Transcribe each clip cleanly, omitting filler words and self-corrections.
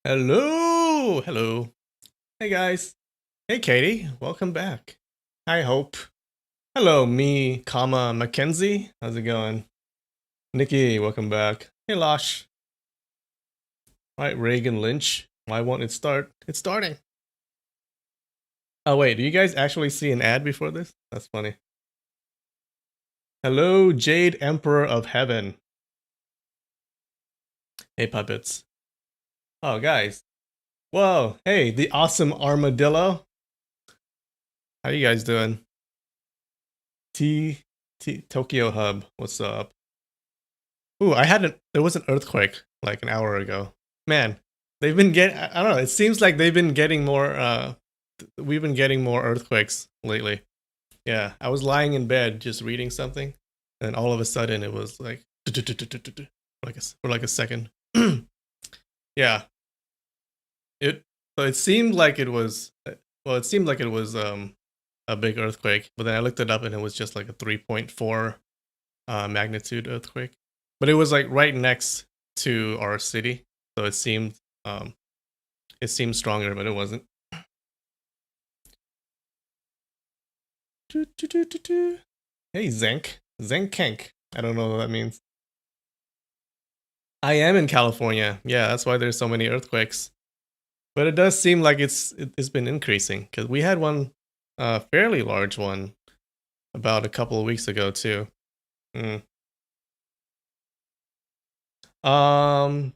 Hello, hello. Hey guys. Hey Katie, welcome back. Hi Hope. Hello, me, comma Mackenzie. How's it going? Nikki, welcome back. Hey Losh. Right, Reagan Lynch. Why won't it start? It's starting. Oh wait, do you guys actually see an ad before this? That's funny. Hello, Jade Emperor of Heaven. Hey puppets. Oh guys. Whoa, hey, the awesome armadillo. How you guys doing? T Tokyo Hub. What's up? Ooh, there was an earthquake like an hour ago. Man, they've been getting I don't know, it seems like they've been getting more we've been getting more earthquakes lately. Yeah, I was lying in bed just reading something and all of a sudden it was like for like a second. Yeah. It so it seemed like it was it seemed like it was a big earthquake, but then I looked it up and it was just like a 3.4 magnitude earthquake. But it was like right next to our city, so um, it seemed stronger, but it wasn't. Hey Zenk, Zenkenk. I don't know what that means. I am in California. Yeah, that's why there's so many earthquakes. But it does seem like it's been increasing because we had one, fairly large one, about a couple of weeks ago too. Mm. Oh,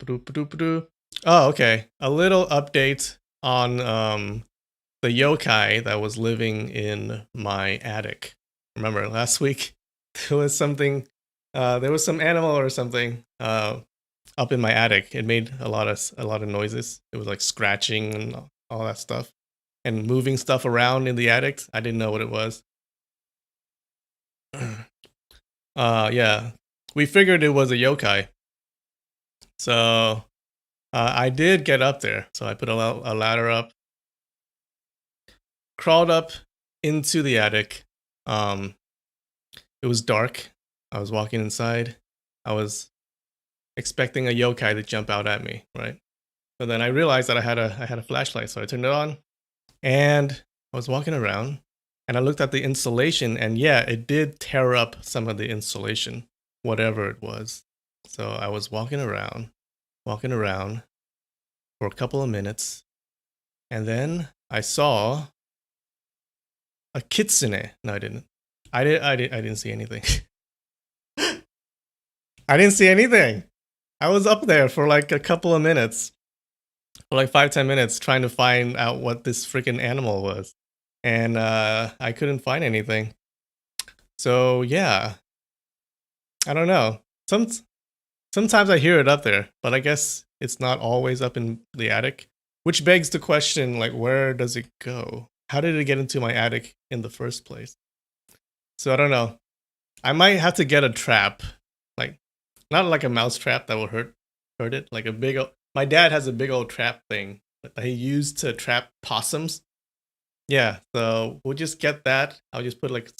okay. A little update on the yokai that was living in my attic. Remember last week there was something there was some animal or something up in my attic. It made a lot of noises. It was like scratching and all that stuff and moving stuff around in the attic. I didn't know what it was. Yeah. We figured it was a yokai. So I did get up there. So I put a ladder up, crawled up into the attic. Um, it was dark. I was walking inside. I was expecting a yokai to jump out at me, right? But then I realized that I had a flashlight, so I turned it on, and I was walking around, and I looked at the insulation, and yeah, it did tear up some of the insulation, whatever it was. So I was walking around for a couple of minutes, and then I saw a kitsune. No, I didn't. I didn't see anything. I didn't see anything. I was up there for like a couple of minutes, for like 5-10 minutes, trying to find out what this freaking animal was, and I couldn't find anything. So yeah, I don't know. Sometimes I hear it up there, but I guess it's not always up in the attic, which begs the question: like, where does it go? How did it get into my attic in the first place? So I don't know. I might have to get a trap, like not like a mouse trap that will hurt it, like a big old. My dad has a big old trap thing that he used to trap possums. Yeah, so we'll just get that. I'll just put like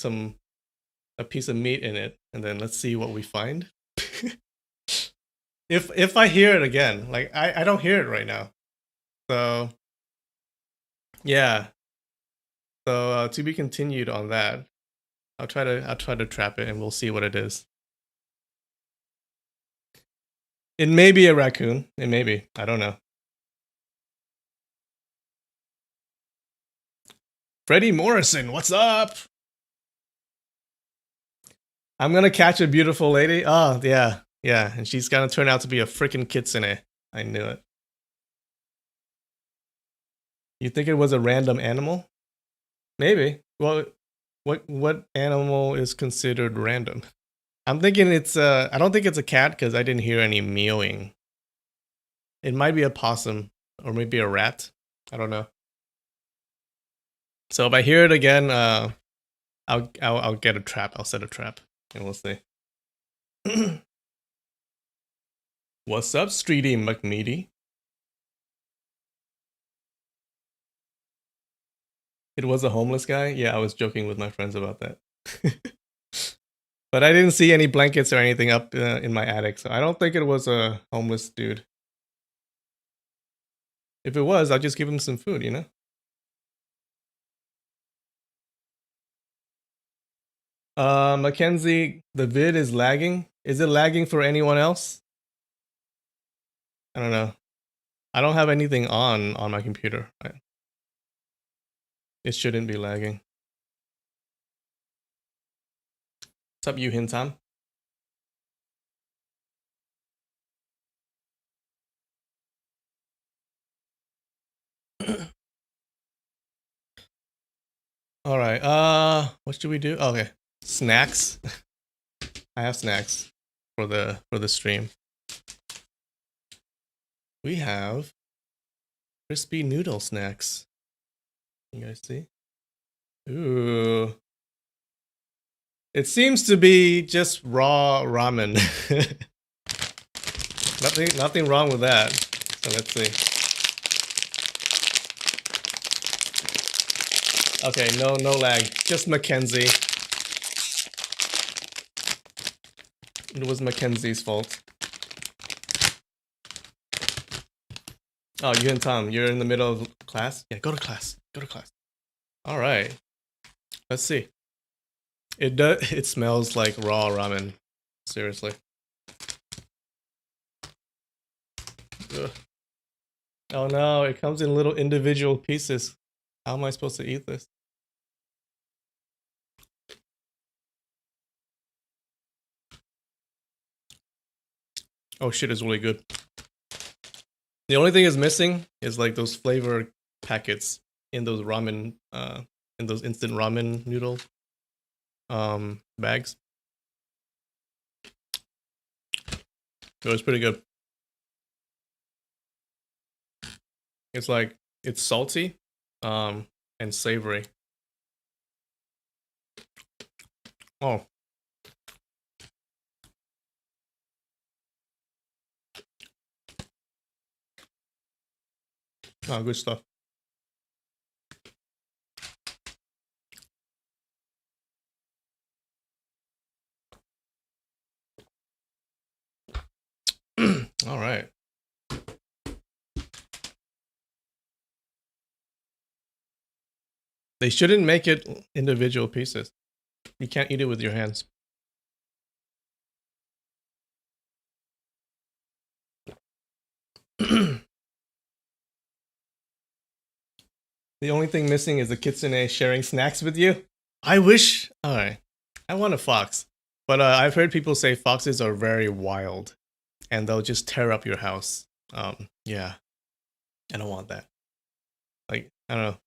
a piece of meat in it, and then let's see what we find. If I hear it again, like I don't hear it right now. So yeah, so to be continued on that. I'll try to trap it, and we'll see what it is. It may be a raccoon. It may be. I don't know. Freddie Morrison, what's up? I'm gonna catch a beautiful lady. Oh yeah, yeah, and she's gonna turn out to be a freaking kitsune. I knew it. You think it was a random animal? Maybe. Well, what animal is considered random? I'm thinking it's I don't think it's a cat because I didn't hear any meowing. It might be a possum or maybe a rat. I don't know. So if I hear it again, I'll get a trap. I'll set a trap, and we'll see. What's up, Streety McMeaty? It was a homeless guy. Yeah, I was joking with my friends about that. But I didn't see any blankets or anything up in my attic, so I don't think it was a homeless dude. If it was, I'll just give him some food, you know? Mackenzie, the vid is lagging. Is it lagging for anyone else? I don't know. I don't have anything on my computer. It shouldn't be lagging. What's up, you Hintam? All right. What should we do? Okay, snacks. I have snacks for the stream. We have crispy noodle snacks. You guys see? Ooh. It seems to be just raw ramen. Nothing wrong with that. So let's see. Okay, no lag. Just Mackenzie. It was Mackenzie's fault. Oh, you and Tom, you're in the middle of class? Yeah, go to class. Go to class. All right. Let's see. It smells like raw ramen. Seriously. Ugh. Oh no, it comes in little individual pieces. How am I supposed to eat this? Oh shit, it's really good. The only thing is missing is like those flavor packets in those ramen, in those instant ramen noodle bags. It was pretty good. It's like it's salty, and savory. Oh. Oh, good stuff. All right. They shouldn't make it individual pieces. You can't eat it with your hands. The only thing missing is the kitsune sharing snacks with you. I wish. All right. I want a fox. But I've heard people say foxes are very wild and they'll just tear up your house. Yeah. I don't want that. Like, I don't know.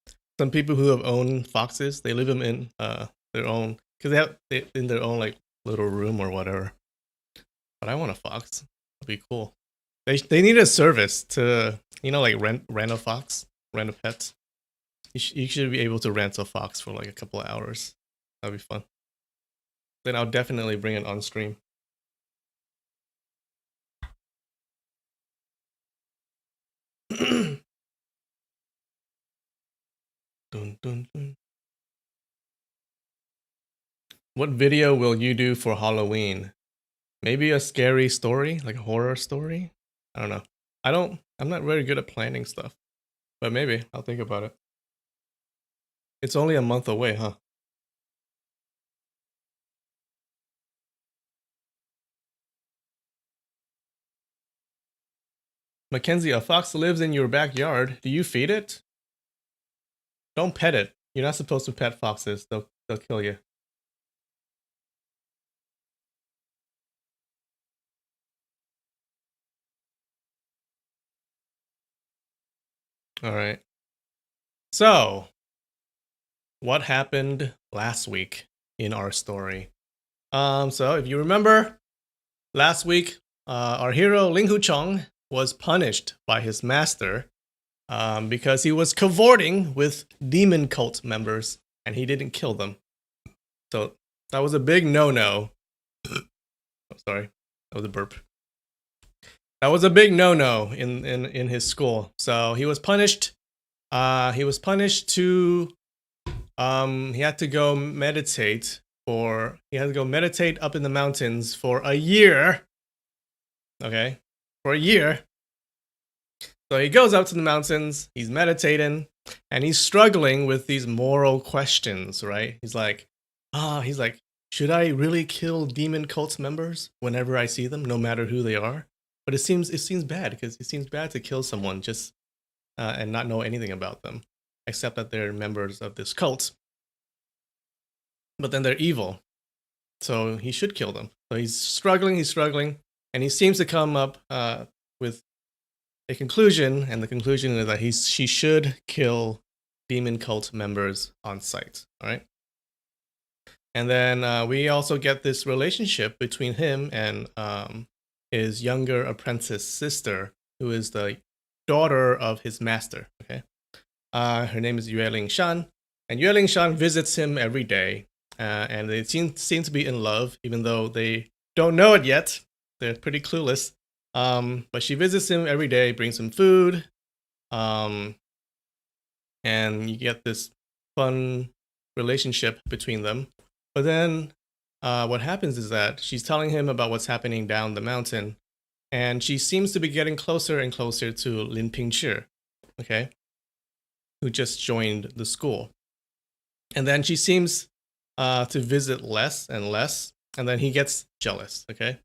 Some people who have owned foxes, they leave them in their own, because they in their own like little room or whatever. But I want a fox. That'd be cool. They need a service to, you know, like rent a fox, rent a pet. You should be able to rent a fox for like a couple of hours. That'd be fun. Then I'll definitely bring it on stream. Dun, dun, dun. What video will you do for Halloween? Maybe a scary story, like a horror story? I don't know. I'm not very good at planning stuff. But maybe I'll think about it. It's only a month away, huh? Mackenzie, a fox lives in your backyard. Do you feed it? Don't pet it. You're not supposed to pet foxes. They'll kill you. All right. So, what happened last week in our story? So if you remember, last week, our hero Ling Hu Chong was punished by his master because he was cavorting with demon cult members and he didn't kill them. So that was a big no-no. Oh, sorry, that was a burp. That was a big no-no in his school. So he was punished. He was punished to. He had to go meditate up in the mountains for a year. Okay, for a year. So he goes up to the mountains, he's meditating, and he's struggling with these moral questions, right? He's like, should I really kill demon cult members whenever I see them, no matter who they are? But it seems bad because it seems bad to kill someone just and not know anything about them, except that they're members of this cult. But then they're evil, so he should kill them. So he's struggling, and he seems to come up with a conclusion, and the conclusion is that she should kill demon cult members on sight. All right. And then we also get this relationship between him and his younger apprentice sister, who is the daughter of his master. Okay. Her name is Yue Shan, and Yue Shan visits him every day, and they seem to be in love, even though they don't know it yet. They're pretty clueless. But she visits him every day, brings him food, and you get this fun relationship between them. But then what happens is that she's telling him about what's happening down the mountain, and she seems to be getting closer and closer to Lin Pingshi, okay, who just joined the school. And then she seems to visit less and less, and then he gets jealous, okay?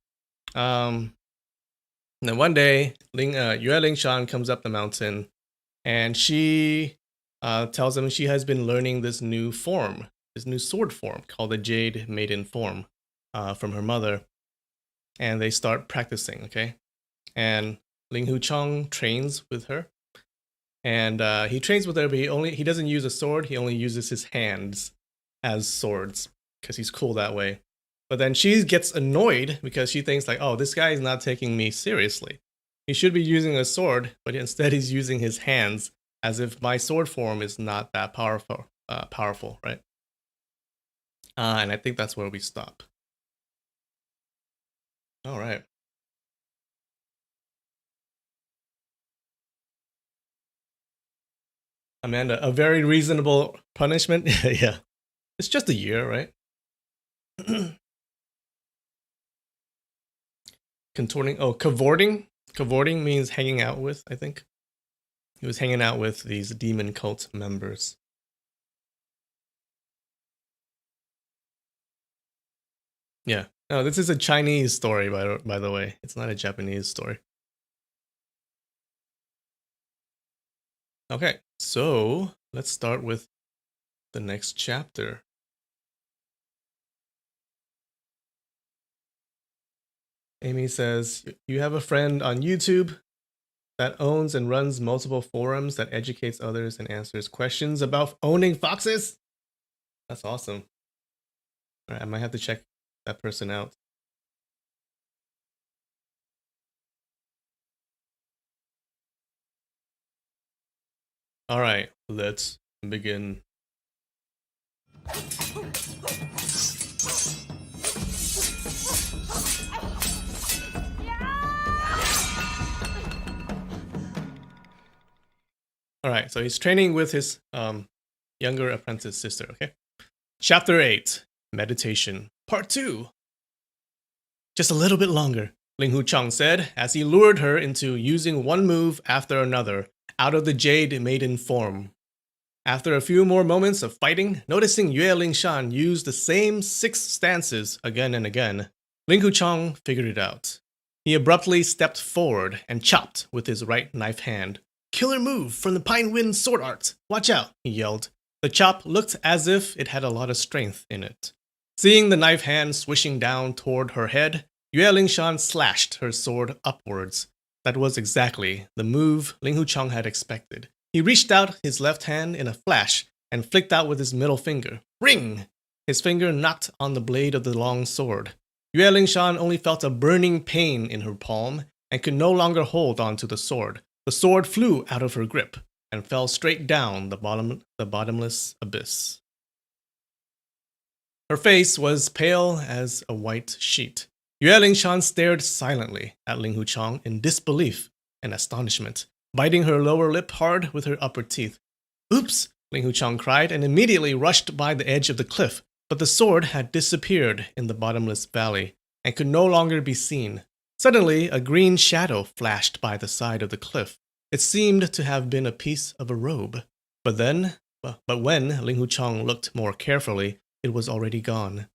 And then one day, Yue Shan comes up the mountain, and she tells him she has been learning this new sword form called the Jade Maiden form from her mother. And they start practicing, okay? And Ling Huchang trains with her. And he trains with her, but he doesn't use a sword, he only uses his hands as swords, because he's cool that way. But then she gets annoyed because she thinks like, oh, this guy is not taking me seriously. He should be using a sword, but instead he's using his hands, as if my sword form is not that powerful, right? And I think that's where we stop. All right. Amanda, a very reasonable punishment. Yeah. It's just a year, right? Contorting. Oh, cavorting. Cavorting means hanging out with, I think. He was hanging out with these demon cult members. Yeah. No, this is a Chinese story, by the way. It's not a Japanese story. Okay, so let's start with the next chapter. Amy says, you have a friend on YouTube that owns and runs multiple forums that educates others and answers questions about owning foxes? That's awesome. All right, I might have to check that person out. All right, let's begin. All right, so he's training with his younger apprentice sister, okay? Chapter 8, Meditation, Part 2. Just a little bit longer, Ling Huchang said, as he lured her into using one move after another out of the Jade Maiden form. After a few more moments of fighting, noticing Yue Shan use the same 6 stances again and again, Ling Huchang figured it out. He abruptly stepped forward and chopped with his right knife hand. Killer move from the Pine Wind sword art. Watch out, he yelled. The chop looked as if it had a lot of strength in it. Seeing the knife hand swishing down toward her head, Yue Shan slashed her sword upwards. That was exactly the move Ling Huchang had expected. He reached out his left hand in a flash and flicked out with his middle finger. Ring! His finger knocked on the blade of the long sword. Yue Shan only felt a burning pain in her palm and could no longer hold on to the sword. The sword flew out of her grip and fell straight down the bottomless abyss. Her face was pale as a white sheet. Yue Shan stared silently at Ling Huchang in disbelief and astonishment, biting her lower lip hard with her upper teeth. Oops! Ling Huchang cried and immediately rushed by the edge of the cliff, but the sword had disappeared in the bottomless valley and could no longer be seen. Suddenly, a green shadow flashed by the side of the cliff. It seemed to have been a piece of a robe. But when Ling Huchang looked more carefully, it was already gone.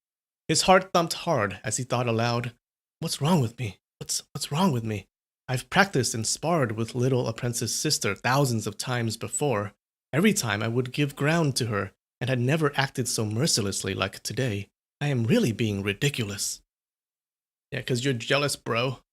His heart thumped hard as he thought aloud, "What's wrong with me? What's wrong with me? I've practiced and sparred with little apprentice sister thousands of times before. Every time I would give ground to her, and had never acted so mercilessly like today. I am really being ridiculous." Yeah, 'cause you're jealous, bro.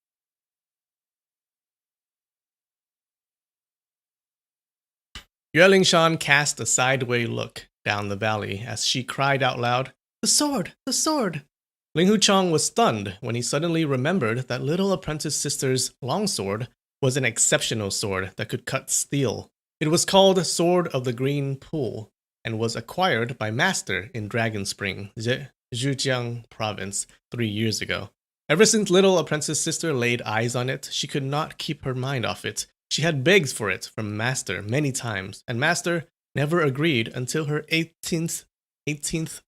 Yue Lingshan cast a sideway look down the valley as she cried out loud, "The sword! The sword!" Ling Huchang was stunned when he suddenly remembered that little apprentice sister's longsword was an exceptional sword that could cut steel. It was called Sword of the Green Pool and was acquired by Master in Dragon Spring, Zhejiang province, 3 years ago. Ever since little apprentice sister laid eyes on it, she could not keep her mind off it. She had begged for it from Master many times, and Master never agreed until her 18th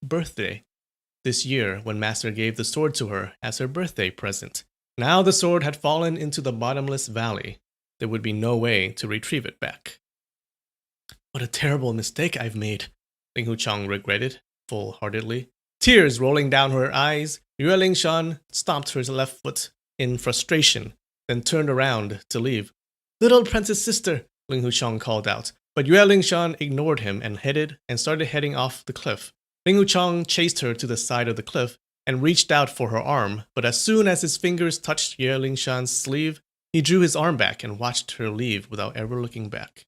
birthday this year, when Master gave the sword to her as her birthday present. Now the sword had fallen into the bottomless valley. There would be no way to retrieve it back. "What a terrible mistake I've made," Ling Huchang regretted full-heartedly. Tears rolling down her eyes, Yue Lingshan stomped her left foot in frustration, then turned around to leave. "Little apprentice sister," Ling Huchang called out, but Yue Lingshan ignored him and started heading off the cliff. Ling Huchang chased her to the side of the cliff and reached out for her arm, but as soon as his fingers touched Yue Lingshan's sleeve, he drew his arm back and watched her leave without ever looking back.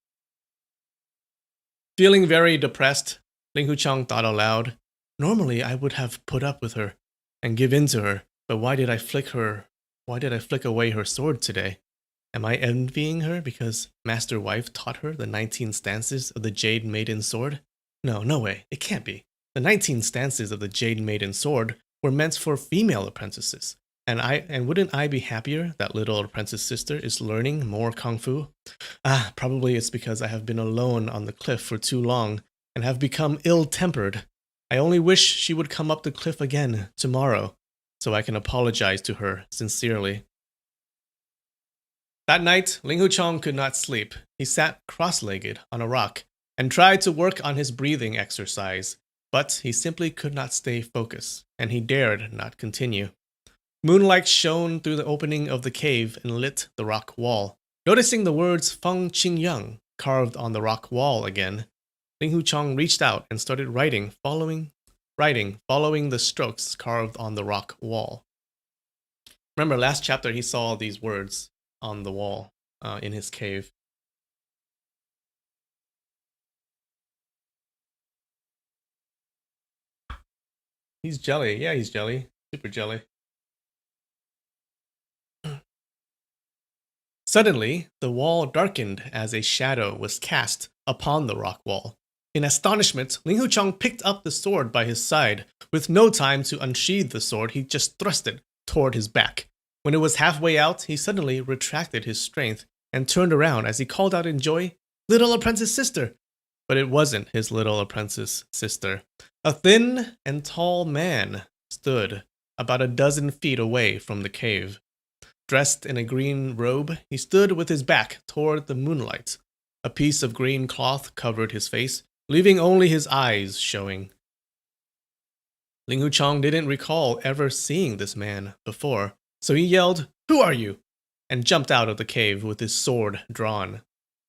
Feeling very depressed, Ling Huchang thought aloud, "Normally I would have put up with her and give in to her, but why did I flick away her sword today? Am I envying her because Master Wife taught her the 19 stances of the Jade Maiden Sword? No way, it can't be. The 19 stances of the Jade Maiden Sword were meant for female apprentices, and wouldn't I be happier that little apprentice sister is learning more kung fu? Probably it's because I have been alone on the cliff for too long and have become ill-tempered. I only wish she would come up the cliff again tomorrow, so I can apologize to her sincerely." That night, Ling Huchang could not sleep. He sat cross-legged on a rock and tried to work on his breathing exercise, but he simply could not stay focused, and he dared not continue. Moonlight shone through the opening of the cave and lit the rock wall. Noticing the words Feng Qingyang carved on the rock wall again, Ling Huchang reached out and started writing, following the strokes carved on the rock wall. Remember, last chapter he saw these words on the wall in his cave. He's jelly. Yeah, he's jelly. Super jelly. Suddenly, the wall darkened as a shadow was cast upon the rock wall. In astonishment, Ling Huchang picked up the sword by his side. With no time to unsheathe the sword, he just thrust it toward his back. When it was halfway out, he suddenly retracted his strength and turned around as he called out in joy, "Little apprentice sister!" But it wasn't his little apprentice sister. A thin and tall man stood about a dozen feet away from the cave. Dressed in a green robe, he stood with his back toward the moonlight. A piece of green cloth covered his face, leaving only his eyes showing. Ling Huchang didn't recall ever seeing this man before, so he yelled, "Who are you?" and jumped out of the cave with his sword drawn.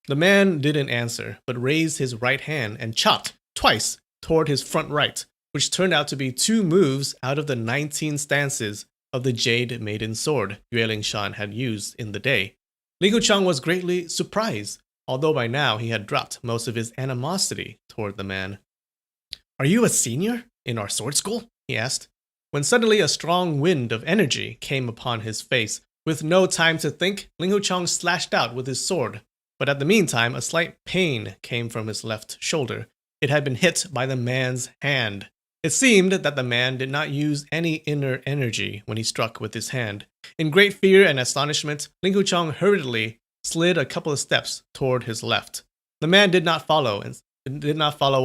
The man didn't answer, but raised his right hand and chopped twice toward his front right, which turned out to be 2 moves out of the 19 stances of the Jade Maiden Sword Yue Lingshan had used in the day. Ling Huchang was greatly surprised, although by now he had dropped most of his animosity toward the man. "Are you a senior in our sword school?" he asked, when suddenly a strong wind of energy came upon his face. With no time to think, Ling Huchang slashed out with his sword, but at the meantime a slight pain came from his left shoulder. It had been hit by the man's hand. It seemed that the man did not use any inner energy when he struck with his hand. In great fear and astonishment, Ling Huchang hurriedly slid a couple of steps toward his left. The man did not follow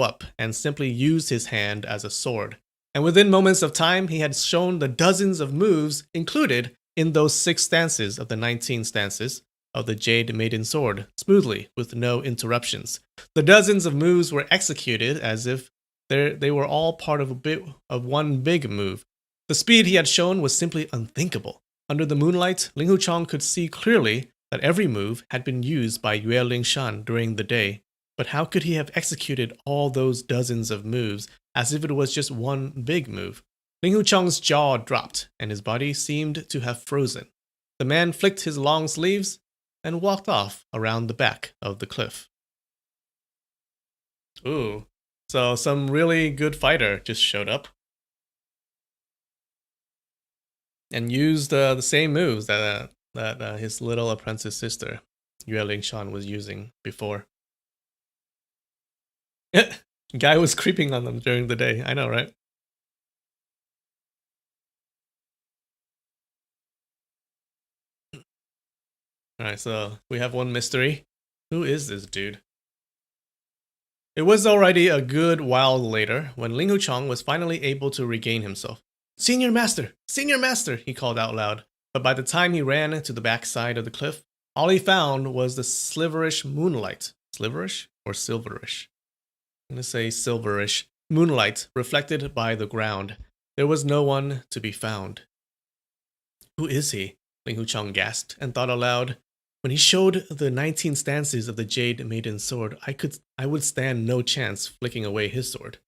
up and simply used his hand as a sword. And within moments of time, he had shown the dozens of moves included in those 6 stances of the 19 stances of the Jade Maiden Sword smoothly with no interruptions. The dozens of moves were executed as if they were all part of one big move. The speed he had shown was simply unthinkable. Under the moonlight, Ling Huchang could see clearly that every move had been used by Yue Lingshan during the day. But how could he have executed all those dozens of moves as if it was just one big move? Ling Huchang's jaw dropped, and his body seemed to have frozen. The man flicked his long sleeves and walked off around the back of the cliff. Ooh, so some really good fighter just showed up and used the same moves that his little apprentice sister, Yue Lingshan, was using before. Guy was creeping on them during the day. I know, right? Alright, so we have one mystery. Who is this dude? It was already a good while later when Ling Huchang was finally able to regain himself. Senior Master! Senior Master! He called out loud. But by the time he ran to the backside of the cliff, all he found was the sliverish moonlight. Sliverish or silverish? I'm going to say silverish. Moonlight reflected by the ground. There was no one to be found. Who is he? Ling Huchang gasped and thought aloud. When he showed the 19 stances of the Jade Maiden Sword, I would stand no chance flicking away his sword.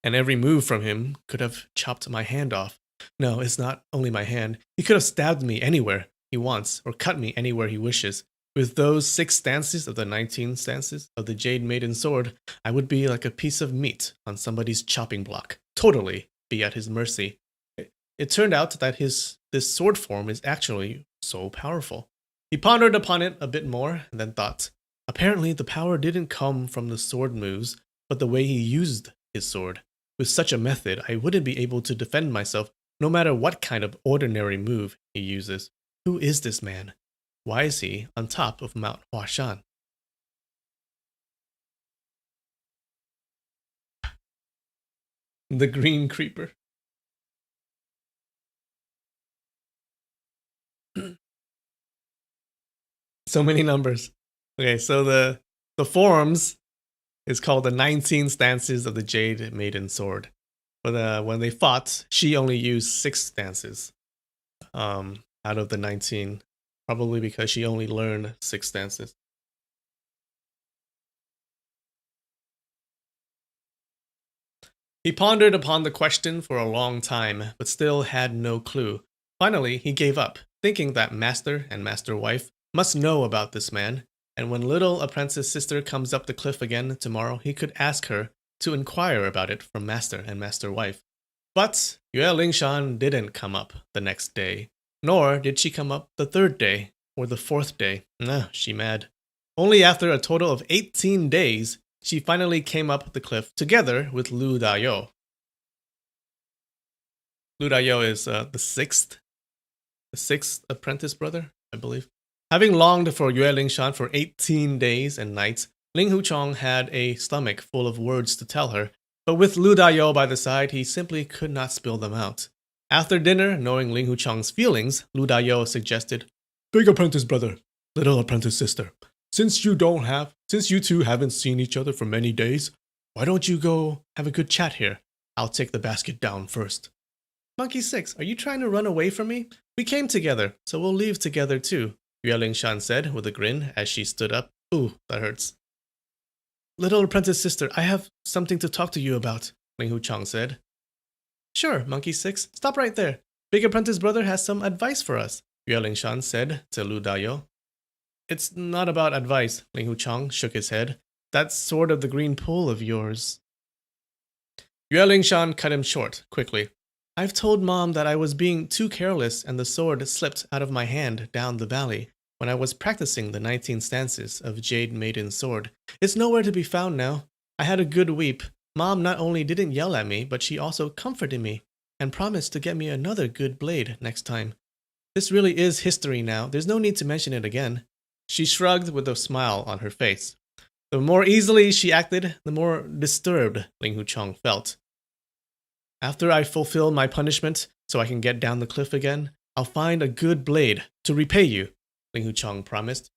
And every move from him could have chopped my hand off. No, it's not only my hand. He could have stabbed me anywhere he wants, or cut me anywhere he wishes. With those 6 stances of the 19 stances of the Jade Maiden Sword, I would be like a piece of meat on somebody's chopping block. Totally be at his mercy. It turned out that this sword form is actually so powerful. He pondered upon it a bit more, and then thought, apparently the power didn't come from the sword moves, but the way he used his sword. With such a method, I wouldn't be able to defend myself no matter what kind of ordinary move he uses. Who is this man? Why is he on top of Mount Huashan? The Green Creeper. So many numbers. Okay, so the forms is called the 19 stances of the Jade Maiden Sword. But when they fought, she only used 6 stances out of the 19, probably because she only learned 6 stances. He pondered upon the question for a long time, but still had no clue. Finally, he gave up, thinking that master and master wife must know about this man, and when little apprentice sister comes up the cliff again tomorrow, he could ask her to inquire about it from master and master wife. But Yue Lingshan didn't come up the next day, nor did she come up the 3rd day or the 4th day. Nah, she mad. Only after a total of 18 days, she finally came up the cliff together with Lu Dayou. Lu Dayou is the sixth apprentice brother, I believe. Having longed for Yue Lingshan for 18 days and nights, Ling Huchang had a stomach full of words to tell her, but with Lu Dayou by the side, he simply could not spill them out. After dinner, knowing Ling Huchang's feelings, Lu Dayou suggested, Big apprentice brother, little apprentice sister, since you two haven't seen each other for many days, why don't you go have a good chat here? I'll take the basket down first. Monkey 6, are you trying to run away from me? We came together, so we'll leave together too, Yue Lingshan said with a grin as she stood up. Ooh, that hurts. Little apprentice sister, I have something to talk to you about, Ling Huchang said. Sure, Monkey 6, stop right there. Big apprentice brother has some advice for us, Yue Lingshan said to Lu Dayou. It's not about advice, Ling Huchang shook his head. That sword of the green pool of yours. Yue Lingshan cut him short, quickly. I've told Mom that I was being too careless and the sword slipped out of my hand down the valley when I was practicing the 19 stances of Jade Maiden's sword. It's nowhere to be found now. I had a good weep. Mom not only didn't yell at me, but she also comforted me and promised to get me another good blade next time. This really is history now. There's no need to mention it again. She shrugged with a smile on her face. The more easily she acted, the more disturbed Ling Huchang felt. After I fulfill my punishment so I can get down the cliff again, I'll find a good blade to repay you, Ling Huchong promised.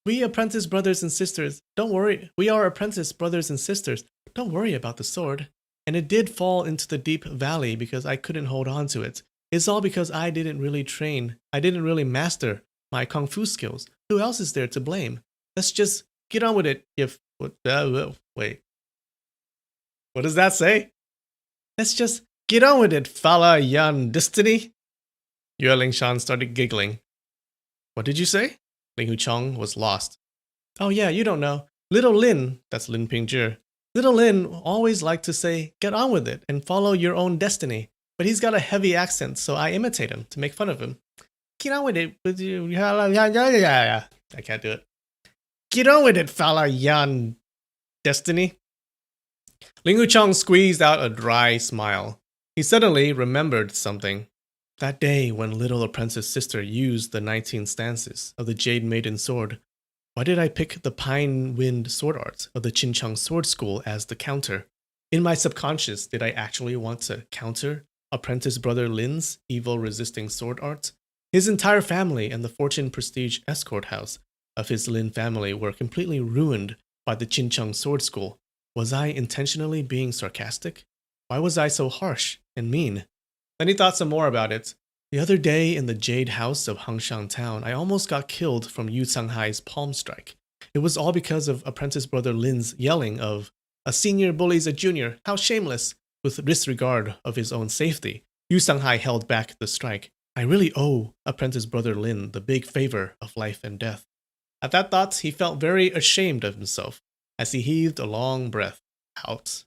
We apprentice brothers and sisters, don't worry. We are apprentice brothers and sisters. Don't worry about the sword. And it did fall into the deep valley because I couldn't hold on to it. It's all because I didn't really train. I didn't really master my kung fu skills. Who else is there to blame? Let's just get on with it. Wait. What does that say? Let's just get on with it, fella Yan Destiny. Yue Lingshan started giggling. What did you say? Ling Huchong was lost. Oh yeah, you don't know. Little Lin, that's Lin Pingzhi. Little Lin always liked to say, get on with it and follow your own destiny. But he's got a heavy accent, so I imitate him to make fun of him. Get on with it. I can't do it. Get on with it, fella Yan Destiny. Ling Huchong squeezed out a dry smile. He suddenly remembered something. That day when little apprentice sister used the 19 stances of the Jade Maiden sword, why did I pick the Pine Wind sword art of the Qinchang Sword School as the counter? In my subconscious, did I actually want to counter apprentice brother Lin's evil resisting sword art? His entire family and the Fortune Prestige escort house of his Lin family were completely ruined by the Qinchang Sword School. Was I intentionally being sarcastic? Why was I so harsh and mean? Then he thought some more about it. The other day in the Jade House of Hangshan Town, I almost got killed from Yu Changhai's palm strike. It was all because of apprentice brother Lin's yelling of, "A senior bullies a junior, how shameless!" With disregard of his own safety. Yu Changhai held back the strike. I really owe apprentice brother Lin the big favor of life and death. At that thought, he felt very ashamed of himself as he heaved a long breath out.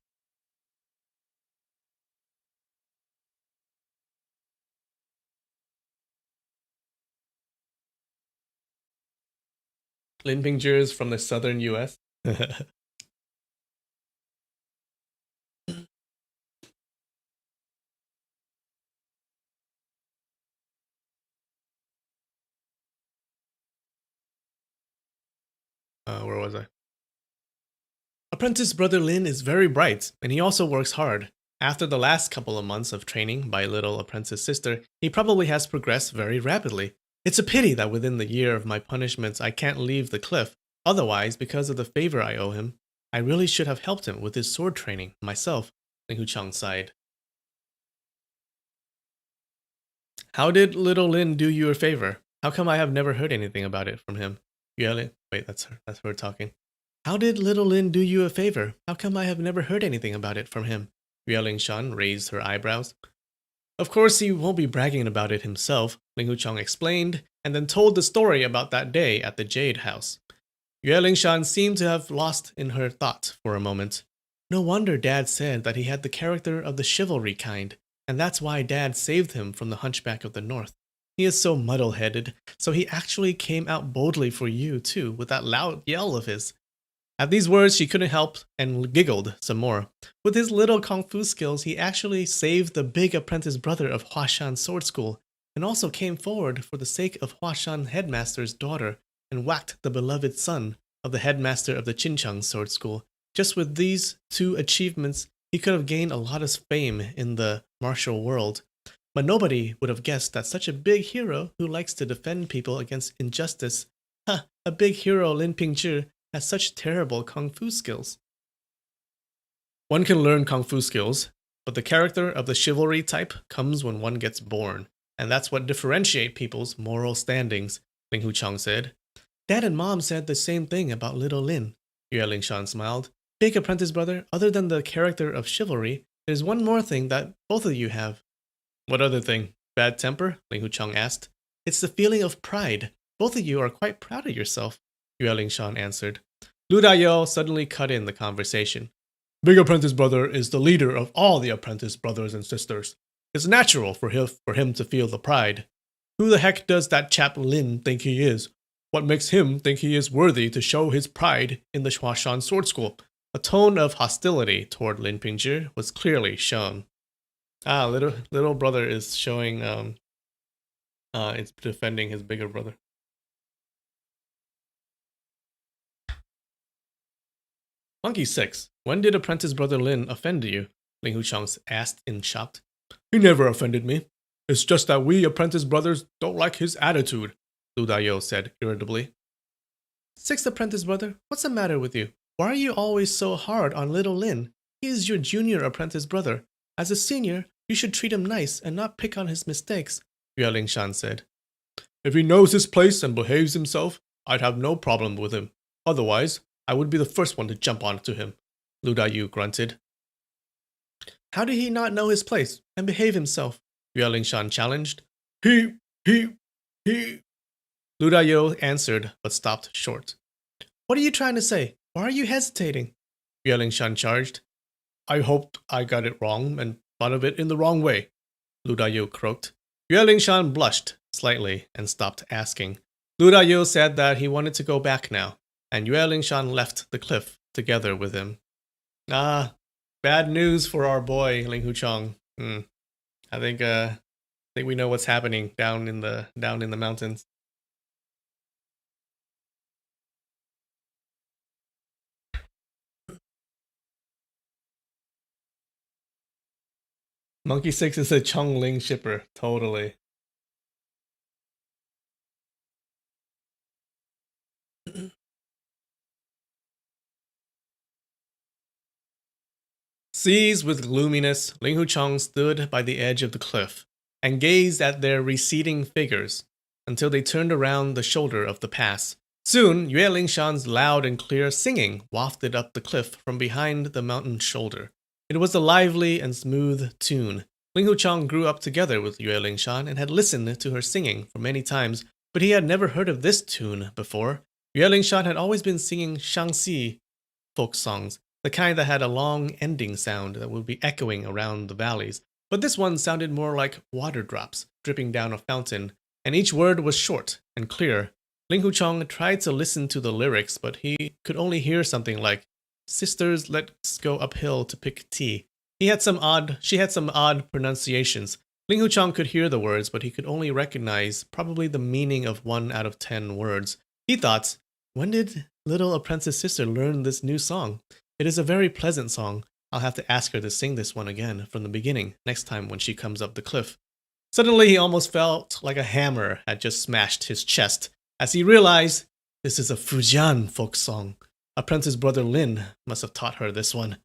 Lin Pingzhi is from the southern US. Where was I? Apprentice brother Lin is very bright, and he also works hard. After the last couple of months of training by little apprentice sister, he probably has progressed very rapidly. It's a pity that within the year of my punishments I can't leave the cliff. Otherwise, because of the favor I owe him, I really should have helped him with his sword training myself, Ling Huchang sighed. How did little Lin do you a favor? How come I have never heard anything about it from him? Wait, that's her. That's her talking. How did little Lin do you a favor? How come I have never heard anything about it from him? Yue Lingshan raised her eyebrows. Of course he won't be bragging about it himself, Ling Huchong explained, and then told the story about that day at the Jade House. Yue Lingshan seemed to have lost in her thought for a moment. No wonder Dad said that he had the character of the chivalry kind, and that's why Dad saved him from the Hunchback of the North. He is so muddle-headed, so he actually came out boldly for you, too, with that loud yell of his. At these words, she couldn't help and giggled some more. With his little kung fu skills, he actually saved the big apprentice brother of Huashan Sword School, and also came forward for the sake of Huashan headmaster's daughter, and whacked the beloved son of the headmaster of the Qinchang Sword School. Just with these two achievements, he could have gained a lot of fame in the martial world. But nobody would have guessed that such a big hero who likes to defend people against injustice, a big hero Lin Pingzhi, has such terrible kung fu skills. One can learn kung fu skills, but the character of the chivalry type comes when one gets born, and that's what differentiates people's moral standings, Ling Huchong said. Dad and Mom said the same thing about little Lin, Yue Lingshan smiled. Big apprentice brother, other than the character of chivalry, there's one more thing that both of you have. What other thing? Bad temper? Ling Huchong asked. It's the feeling of pride. Both of you are quite proud of yourself, Yue Lingshan answered. Lu Dayou suddenly cut in the conversation. Big apprentice brother is the leader of all the apprentice brothers and sisters. It's natural for him to feel the pride. Who the heck does that chap Lin think he is? What makes him think he is worthy to show his pride in the Huashan Sword School? A tone of hostility toward Lin Pingzhi was clearly shown. Little brother is showing it's defending his bigger brother. Monkey 6. When did apprentice brother Lin offend you? Ling Huchong asked in shocked. He never offended me. It's just that we apprentice brothers don't like his attitude, Lu Dao said irritably. Sixth apprentice brother, what's the matter with you? Why are you always so hard on little Lin? He is your junior apprentice brother. As a senior, you should treat him nice and not pick on his mistakes, Yue Lingshan said. If he knows his place and behaves himself, I'd have no problem with him. Otherwise, I would be the first one to jump onto him, Lu Dao grunted. How did he not know his place and behave himself? Yue Lingshan challenged. He, he. Lu Dao answered, but stopped short. What are you trying to say? Why are you hesitating? Yue Lingshan charged. I hoped I got it wrong and thought of it in the wrong way, Lu Dao croaked. Yue Lingshan blushed slightly and stopped asking. Lu Dao said that he wanted to go back now, and Yue Lingshan left the cliff together with him. Ah, bad news for our boy Ling Huchong. I think we know what's happening down in the mountains. Monkey 6 is a Chong Ling shipper, totally. Seized with gloominess, Ling Huchong stood by the edge of the cliff and gazed at their receding figures until they turned around the shoulder of the pass. Soon, Yue Lingshan's loud and clear singing wafted up the cliff from behind the mountain shoulder. It was a lively and smooth tune. Ling Huchong grew up together with Yue Lingshan and had listened to her singing for many times, but he had never heard of this tune before. Yue Lingshan had always been singing Shangxi folk songs, the kind that had a long ending sound that would be echoing around the valleys. But this one sounded more like water drops dripping down a fountain, and each word was short and clear. Ling Huchong tried to listen to the lyrics, but he could only hear something like, Sisters, let's go uphill to pick tea. She had some odd pronunciations. Ling Huchong could hear the words, but he could only recognize probably the meaning of 1 out of 10 words. He thought, when did little apprentice sister learn this new song? It is a very pleasant song. I'll have to ask her to sing this one again from the beginning next time when she comes up the cliff. Suddenly, he almost felt like a hammer had just smashed his chest as he realized this is a Fujian folk song. Apprentice brother Lin must have taught her this one.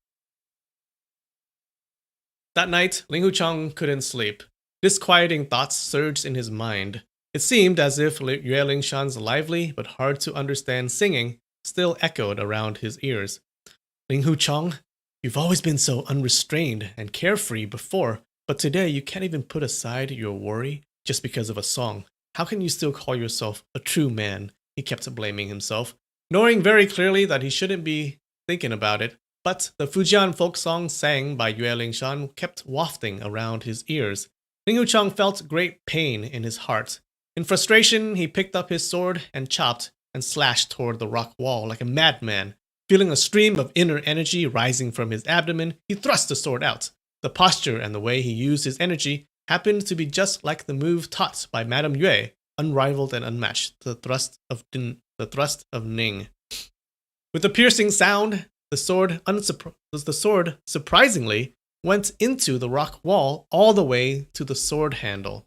That night, Ling Huchong couldn't sleep. Disquieting thoughts surged in his mind. It seemed as if Yue Lingshan's lively but hard to understand singing still echoed around his ears. Ling Huchong, you've always been so unrestrained and carefree before, but today you can't even put aside your worry just because of a song. How can you still call yourself a true man? He kept blaming himself, knowing very clearly that he shouldn't be thinking about it. But the Fujian folk song sang by Yue Lingshan kept wafting around his ears. Ling Huchong felt great pain in his heart. In frustration, he picked up his sword and chopped and slashed toward the rock wall like a madman. Feeling a stream of inner energy rising from his abdomen, he thrust the sword out. The posture and the way he used his energy happened to be just like the move taught by Madame Yue, unrivaled and unmatched, the thrust of Ning. With a piercing sound, the sword surprisingly went into the rock wall all the way to the sword handle.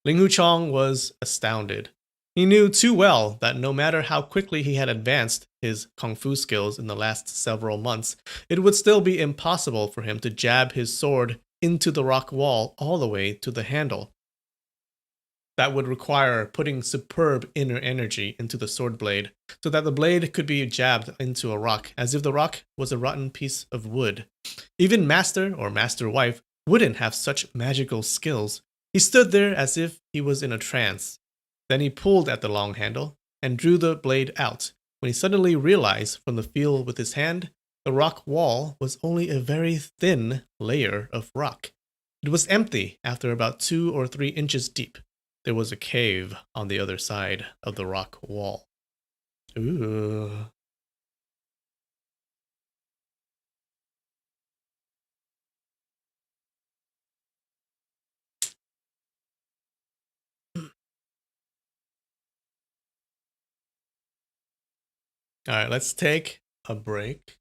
Ling Huchong was astounded. He knew too well that no matter how quickly he had advanced his kung fu skills in the last several months, it would still be impossible for him to jab his sword into the rock wall all the way to the handle. That would require putting superb inner energy into the sword blade, so that the blade could be jabbed into a rock as if the rock was a rotten piece of wood. Even master or master wife wouldn't have such magical skills. He stood there as if he was in a trance. Then he pulled at the long handle and drew the blade out, when he suddenly realized from the feel with his hand, the rock wall was only a very thin layer of rock. It was empty after about 2 or 3 inches deep. There was a cave on the other side of the rock wall. Ooh. All right, let's take a break.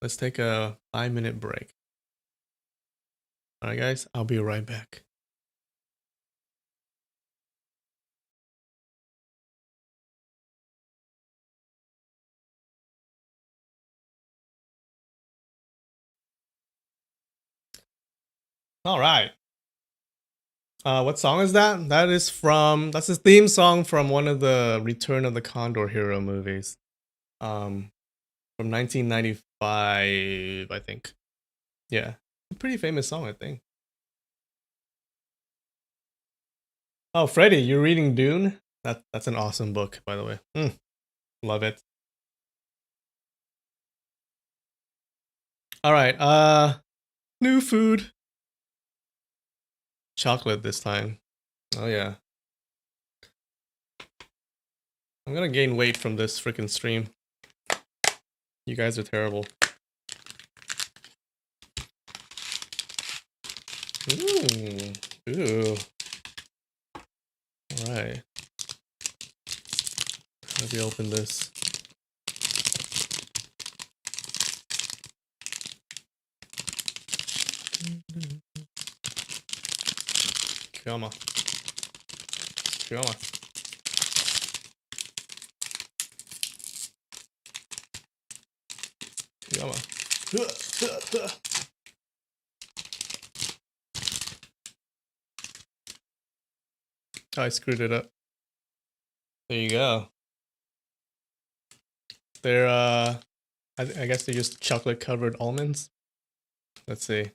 Let's take a 5-minute break. All right, guys, I'll be right back. All right. What song is that? That's his theme song from one of the Return of the Condor Hero movies. Um, from 1995, I think. Yeah, a pretty famous song, I think. Oh, Freddie, you're reading Dune? That's an awesome book, by the way. Love it. All right. New food. Chocolate this time. Oh yeah. I'm gonna gain weight from this freaking stream. You guys are terrible. Ooh. Ooh. All right. Let me open this. Come on. Come on. Come on. Oh, I screwed it up. There you go. They're I guess they're just chocolate covered almonds. Let's see.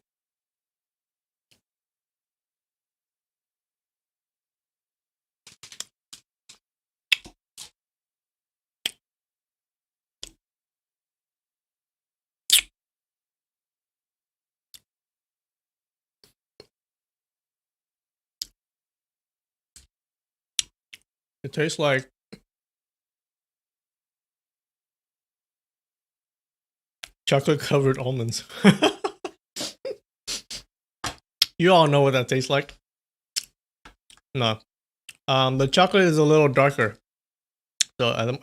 It tastes like chocolate covered almonds. You all know what that tastes like. No. The chocolate is a little darker. So I don't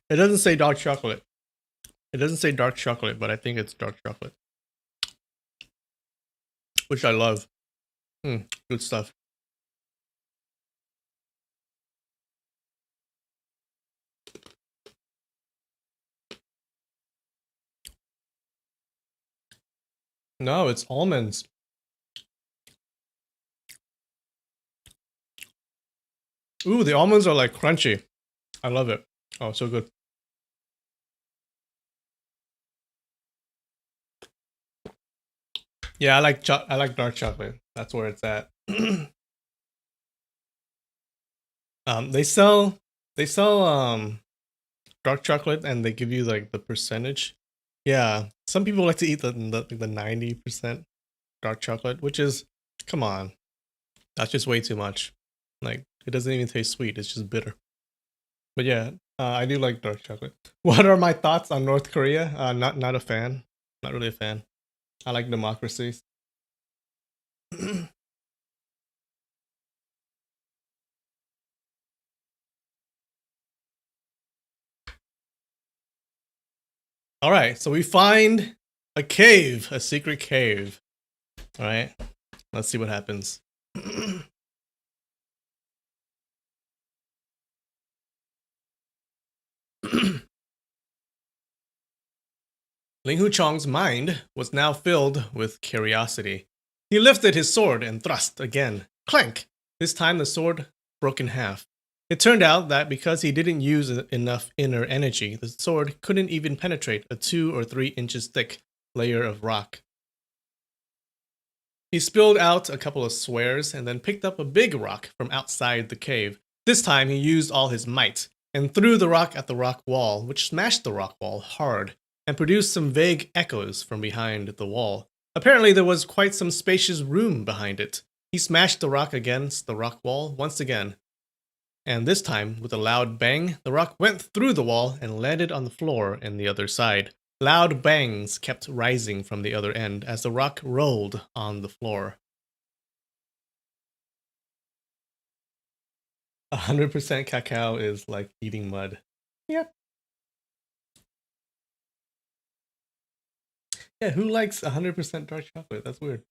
it doesn't say dark chocolate. It doesn't say dark chocolate, but I think it's dark chocolate. Which I love. Good stuff. No, it's almonds. Ooh, the almonds are like crunchy. I love it. Oh, so good. Yeah, I like dark chocolate. That's where it's at. They sell dark chocolate and they give you like the percentage. Yeah, some people like to eat the 90% dark chocolate, which is, come on, that's just way too much. Like it doesn't even taste sweet; it's just bitter. But yeah, I do like dark chocolate. What are my thoughts on North Korea? Not a fan. Not really a fan. I like democracies. All right, so we find a cave, a secret cave. All right, let's see what happens. Ling Huchong's mind was now filled with curiosity. He lifted his sword and thrust again. Clank! This time the sword broke in half. It turned out that because he didn't use enough inner energy, the sword couldn't even penetrate a 2 or 3 inches thick layer of rock. He spilled out a couple of swears and then picked up a big rock from outside the cave. This time he used all his might and threw the rock at the rock wall, which smashed the rock wall hard and produced some vague echoes from behind the wall. Apparently, there was quite some spacious room behind it. He smashed the rock against the rock wall once again, and this time, with a loud bang, the rock went through the wall and landed on the floor in the other side. Loud bangs kept rising from the other end as the rock rolled on the floor. 100% cacao is like eating mud. Yep. Yeah, who likes 100% dark chocolate? That's weird.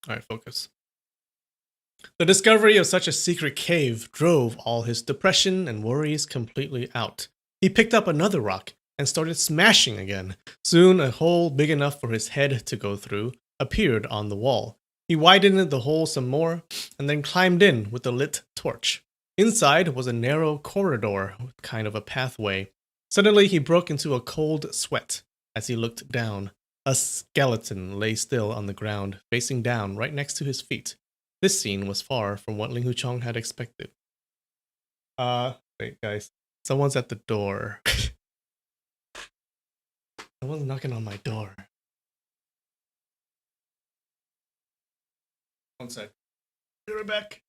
All right, focus. The discovery of such a secret cave drove all his depression and worries completely out. He picked up another rock and started smashing again. Soon, a hole big enough for his head to go through appeared on the wall. He widened the hole some more and then climbed in with a lit torch. Inside was a narrow corridor, kind of a pathway. Suddenly, he broke into a cold sweat as he looked down. A skeleton lay still on the ground, facing down right next to his feet. This scene was far from what Ling Huchong had expected. Wait, guys. Someone's at the door. Someone's knocking on my door. One sec. Be right back.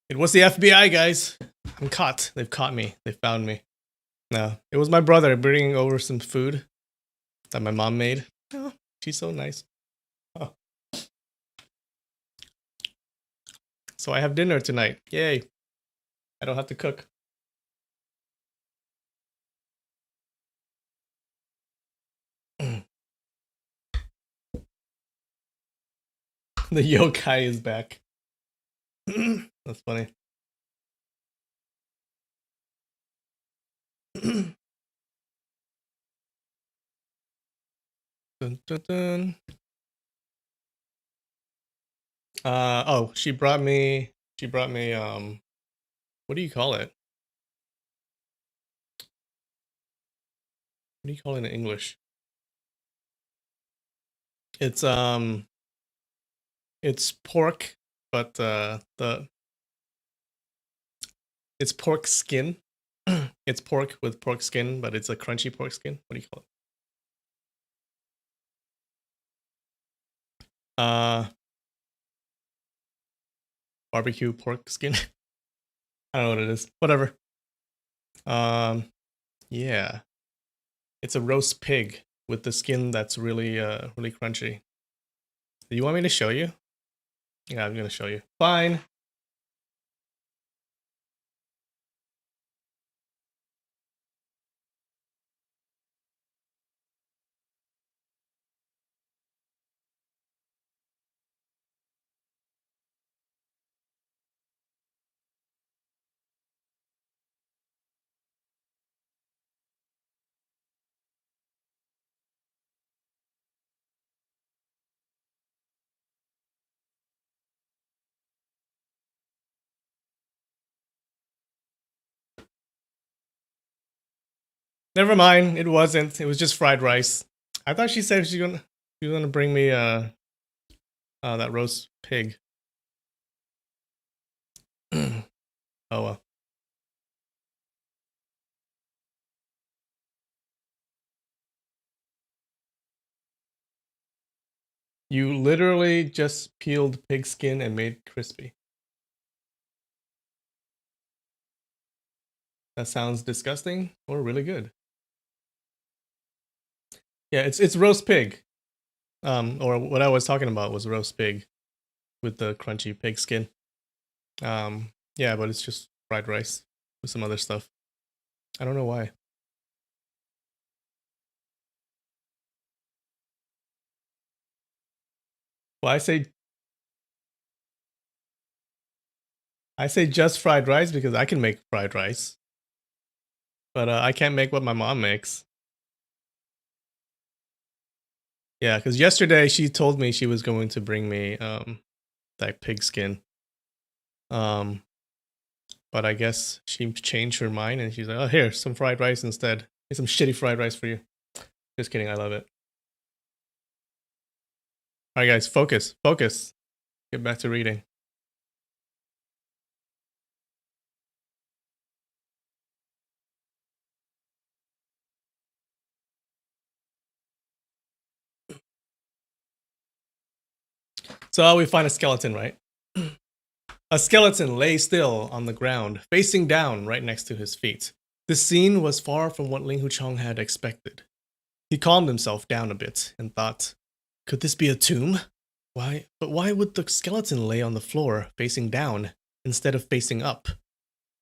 It was the FBI, guys. I'm caught. They've caught me. They found me. No, it was my brother bringing over some food that my mom made. Oh, she's so nice. Oh. So I have dinner tonight. Yay. I don't have to cook. The yokai is back. That's funny. Dun, dun, dun. Oh, she brought me, what do you call it? What do you call it in English? It's pork, but it's pork skin. It's pork with pork skin, but it's a crunchy pork skin. What do you call it? Barbecue pork skin. I don't know what it is. Whatever. Yeah. It's a roast pig with the skin that's really really crunchy. Do you want me to show you? Yeah, I'm gonna show you. Fine. Never mind. It wasn't. It was just fried rice. I thought she said she was gonna bring me that roast pig. Oh well. You literally just peeled pig skin and made crispy. That sounds disgusting or really good. Yeah, it's roast pig. Or what I was talking about was roast pig with the crunchy pig skin. Yeah, but it's just fried rice with some other stuff. I don't know why. Well, I say just fried rice because I can make fried rice, but I can't make what my mom makes. Yeah, because yesterday she told me she was going to bring me that pig skin. But I guess she changed her mind and she's like, "Oh, here, some fried rice instead. Here's some shitty fried rice for you." Just kidding, I love it. All right, guys, focus, focus. Get back to reading. So we find a skeleton, right? A skeleton lay still on the ground, facing down right next to his feet. This scene was far from what Ling Huchong had expected. He calmed himself down a bit and thought, could this be a tomb? Why would the skeleton lay on the floor, facing down, instead of facing up?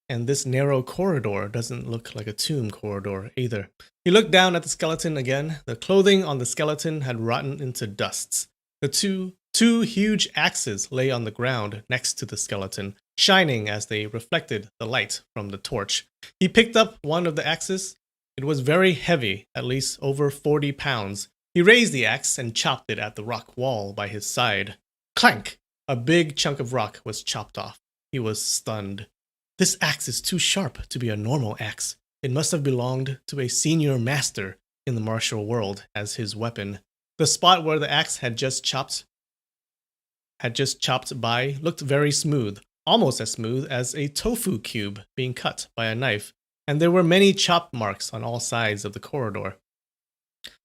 And this narrow corridor doesn't look like a tomb corridor either. He looked down at the skeleton again. The clothing on the skeleton had rotten into dusts. The two Two huge axes lay on the ground next to the skeleton, shining as they reflected the light from the torch. He picked up one of the axes. It was very heavy, at least over 40 pounds. He raised the axe and chopped it at the rock wall by his side. Clank! A big chunk of rock was chopped off. He was stunned. This axe is too sharp to be a normal axe. It must have belonged to a senior master in the martial world as his weapon. The spot where the axe had just chopped by looked very smooth, almost as smooth as a tofu cube being cut by a knife, and there were many chop marks on all sides of the corridor.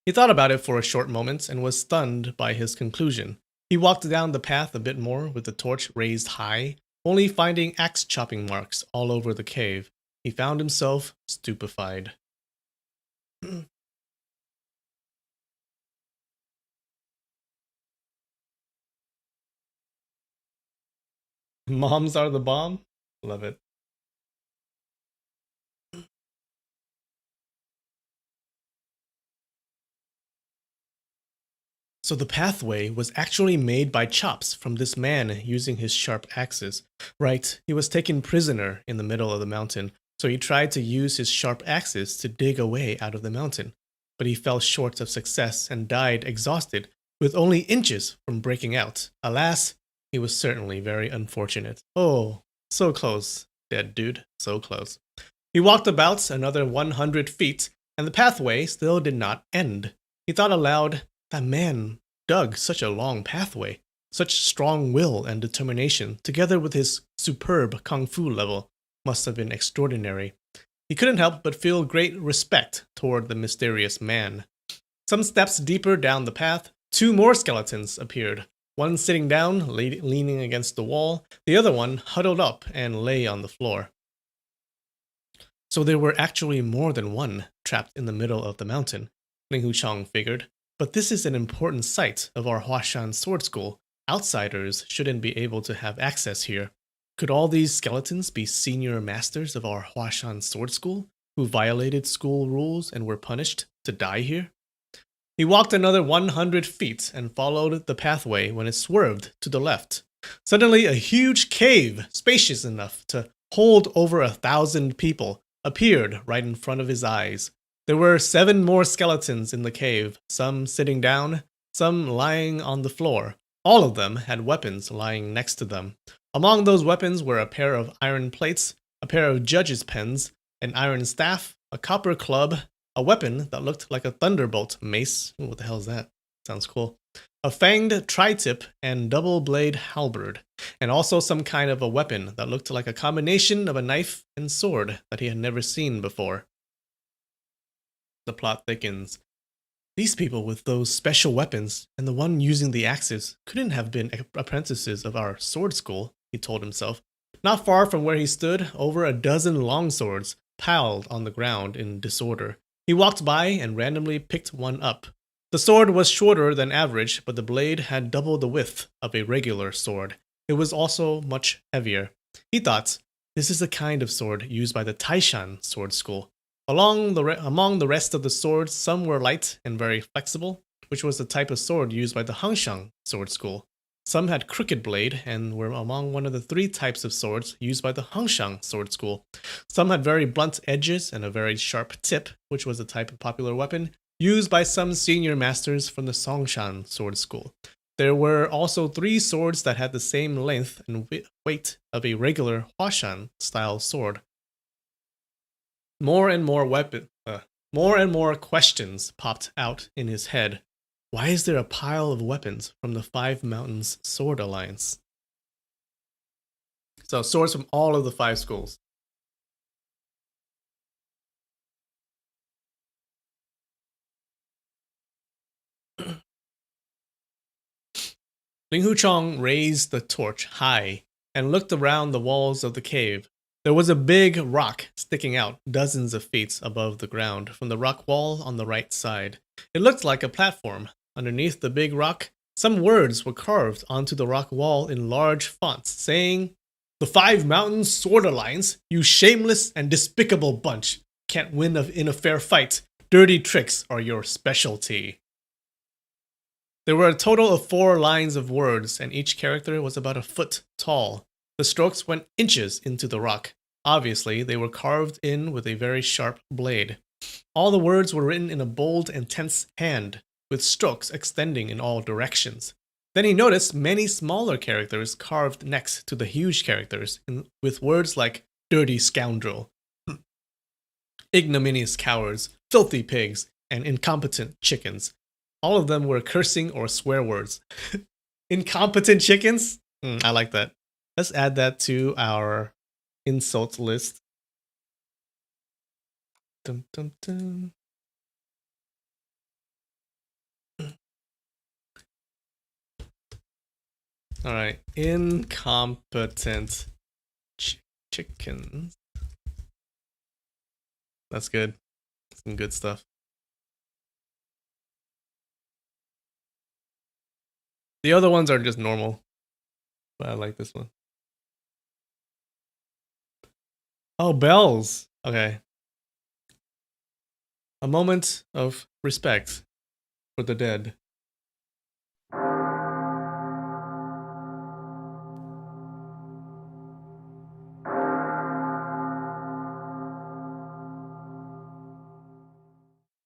He thought about it for a short moment and was stunned by his conclusion. He walked down the path a bit more with the torch raised high, only finding axe chopping marks all over the cave. He found himself stupefied. Moms are the bomb? Love it. So the pathway was actually made by chops from this man using his sharp axes. Right, he was taken prisoner in the middle of the mountain, so he tried to use his sharp axes to dig a way out of the mountain. But he fell short of success and died exhausted, with only inches from breaking out. Alas, he was certainly very unfortunate. Oh, so close, dead dude, so close. He walked about another 100 feet, and the pathway still did not end. He thought aloud, that man dug such a long pathway, such strong will and determination, together with his superb kung fu level, must have been extraordinary. He couldn't help but feel great respect toward the mysterious man. Some steps deeper down the path, two more skeletons appeared, one sitting down, leaning against the wall, the other one huddled up and lay on the floor. So there were actually more than one trapped in the middle of the mountain, Ling Huchang figured. But this is an important site of our Huashan Sword School. Outsiders shouldn't be able to have access here. Could all these skeletons be senior masters of our Huashan Sword School, who violated school rules and were punished to die here? He walked another 100 feet and followed the pathway when it swerved to the left. Suddenly, a huge cave, spacious enough to hold over 1,000 people, appeared right in front of his eyes. There were 7 more skeletons in the cave, some sitting down, some lying on the floor. All of them had weapons lying next to them. Among those weapons were a pair of iron plates, a pair of judge's pens, an iron staff, a copper club, a weapon that looked like a thunderbolt mace. Ooh, what the hell is that? Sounds cool. A fanged tri-tip and double blade halberd, and also some kind of a weapon that looked like a combination of a knife and sword that he had never seen before. The plot thickens. These people with those special weapons and the one using the axes couldn't have been apprentices of our sword school, he told himself. Not far from where he stood, over a dozen longswords piled on the ground in disorder. He walked by and randomly picked one up. The sword was shorter than average, but the blade had double the width of a regular sword. It was also much heavier. He thought, this is the kind of sword used by the Taishan Sword School. Among the rest of the swords, some were light and very flexible, which was the type of sword used by the Hangshang Sword School. Some had crooked blade and were among one of the 3 types of swords used by the Hangshang Sword School. Some had very blunt edges and a very sharp tip, which was a type of popular weapon used by some senior masters from the Songshan Sword School. There were also 3 swords that had the same length and weight of a regular Huashan style sword. More and more questions popped out in his head. Why is there a pile of weapons from the 5 Mountains Sword Alliance? So swords from all of the 5 schools. Ling Huchang raised the torch high and looked around the walls of the cave. There was a big rock sticking out dozens of feet above the ground from the rock wall on the right side. It looked like a platform. Underneath the big rock, some words were carved onto the rock wall in large fonts, saying, "The 5 Mountains Sword Alliance, you shameless and despicable bunch. Can't win in a fair fight. Dirty tricks are your specialty." There were a total of 4 lines of words, and each character was about a foot tall. The strokes went inches into the rock. Obviously, they were carved in with a very sharp blade. All the words were written in a bold and tense hand, with strokes extending in all directions. Then he noticed many smaller characters carved next to the huge characters, with words like dirty scoundrel, ignominious cowards, filthy pigs, and incompetent chickens. All of them were cursing or swear words. Incompetent chickens? I like that. Let's add that to our insult list. Dun, dun, dun. All right, incompetent chickens. That's good. Some good stuff. The other ones are just normal, but I like this one. Oh, bells. Okay. A moment of respect for the dead.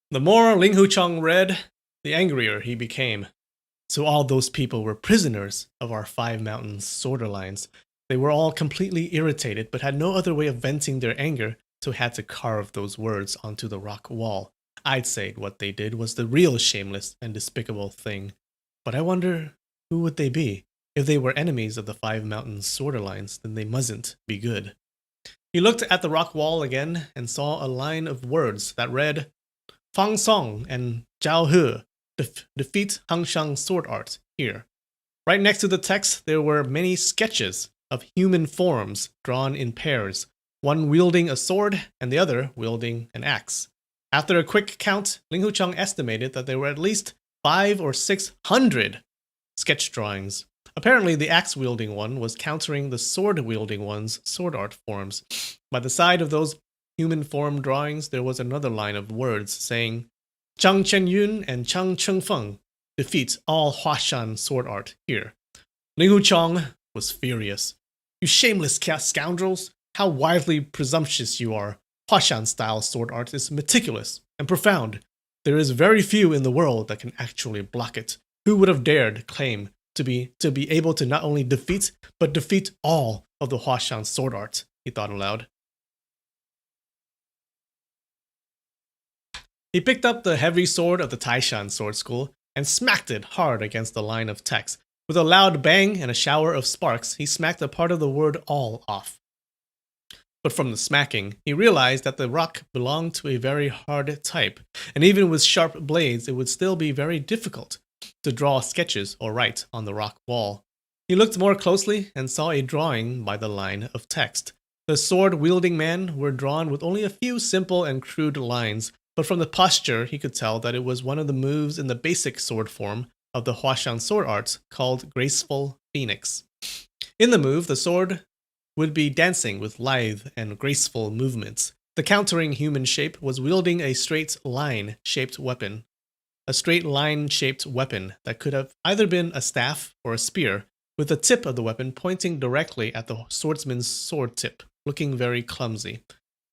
The more Ling Hucheng read, the angrier he became. So all those people were prisoners of our Five Mountains Sword Alliance. They were all completely irritated, but had no other way of venting their anger, so had to carve those words onto the rock wall. I'd say what they did was the real shameless and despicable thing. But I wonder, who would they be? If they were enemies of the Five Mountains Sword Alliance, then they mustn't be good. He looked at the rock wall again and saw a line of words that read, Fang Song and Zhao He defeat Hangshang sword art here. Right next to the text, there were many sketches of human forms drawn in pairs, one wielding a sword and the other wielding an axe. After a quick count, Ling Hucheng estimated that there were at least 500 or 600 sketch drawings. Apparently, the axe-wielding one was countering the sword-wielding one's sword art forms. By the side of those human form drawings, there was another line of words saying, Zhang Chenyun and Chang Chengfeng defeat all Huashan sword art here. Ling Hucheng was furious. You shameless scoundrels! How wildly presumptuous you are! Huashan-style sword art is meticulous and profound. There is very few in the world that can actually block it. Who would have dared claim to be able to not only defeat, but defeat all of the Huashan sword art? He thought aloud. He picked up the heavy sword of the Taishan sword school and smacked it hard against the line of text. With a loud bang and a shower of sparks, he smacked a part of the word all off. But from the smacking, he realized that the rock belonged to a very hard type, and even with sharp blades, it would still be very difficult to draw sketches or write on the rock wall. He looked more closely and saw a drawing by the line of text. The sword-wielding men were drawn with only a few simple and crude lines, but from the posture he could tell that it was one of the moves in the basic sword form of the Huashan sword art called Graceful Phoenix. In the move, the sword would be dancing with lithe and graceful movements. The countering human shape was wielding a straight line-shaped weapon. A straight line-shaped weapon that could have either been a staff or a spear, with the tip of the weapon pointing directly at the swordsman's sword tip, looking very clumsy.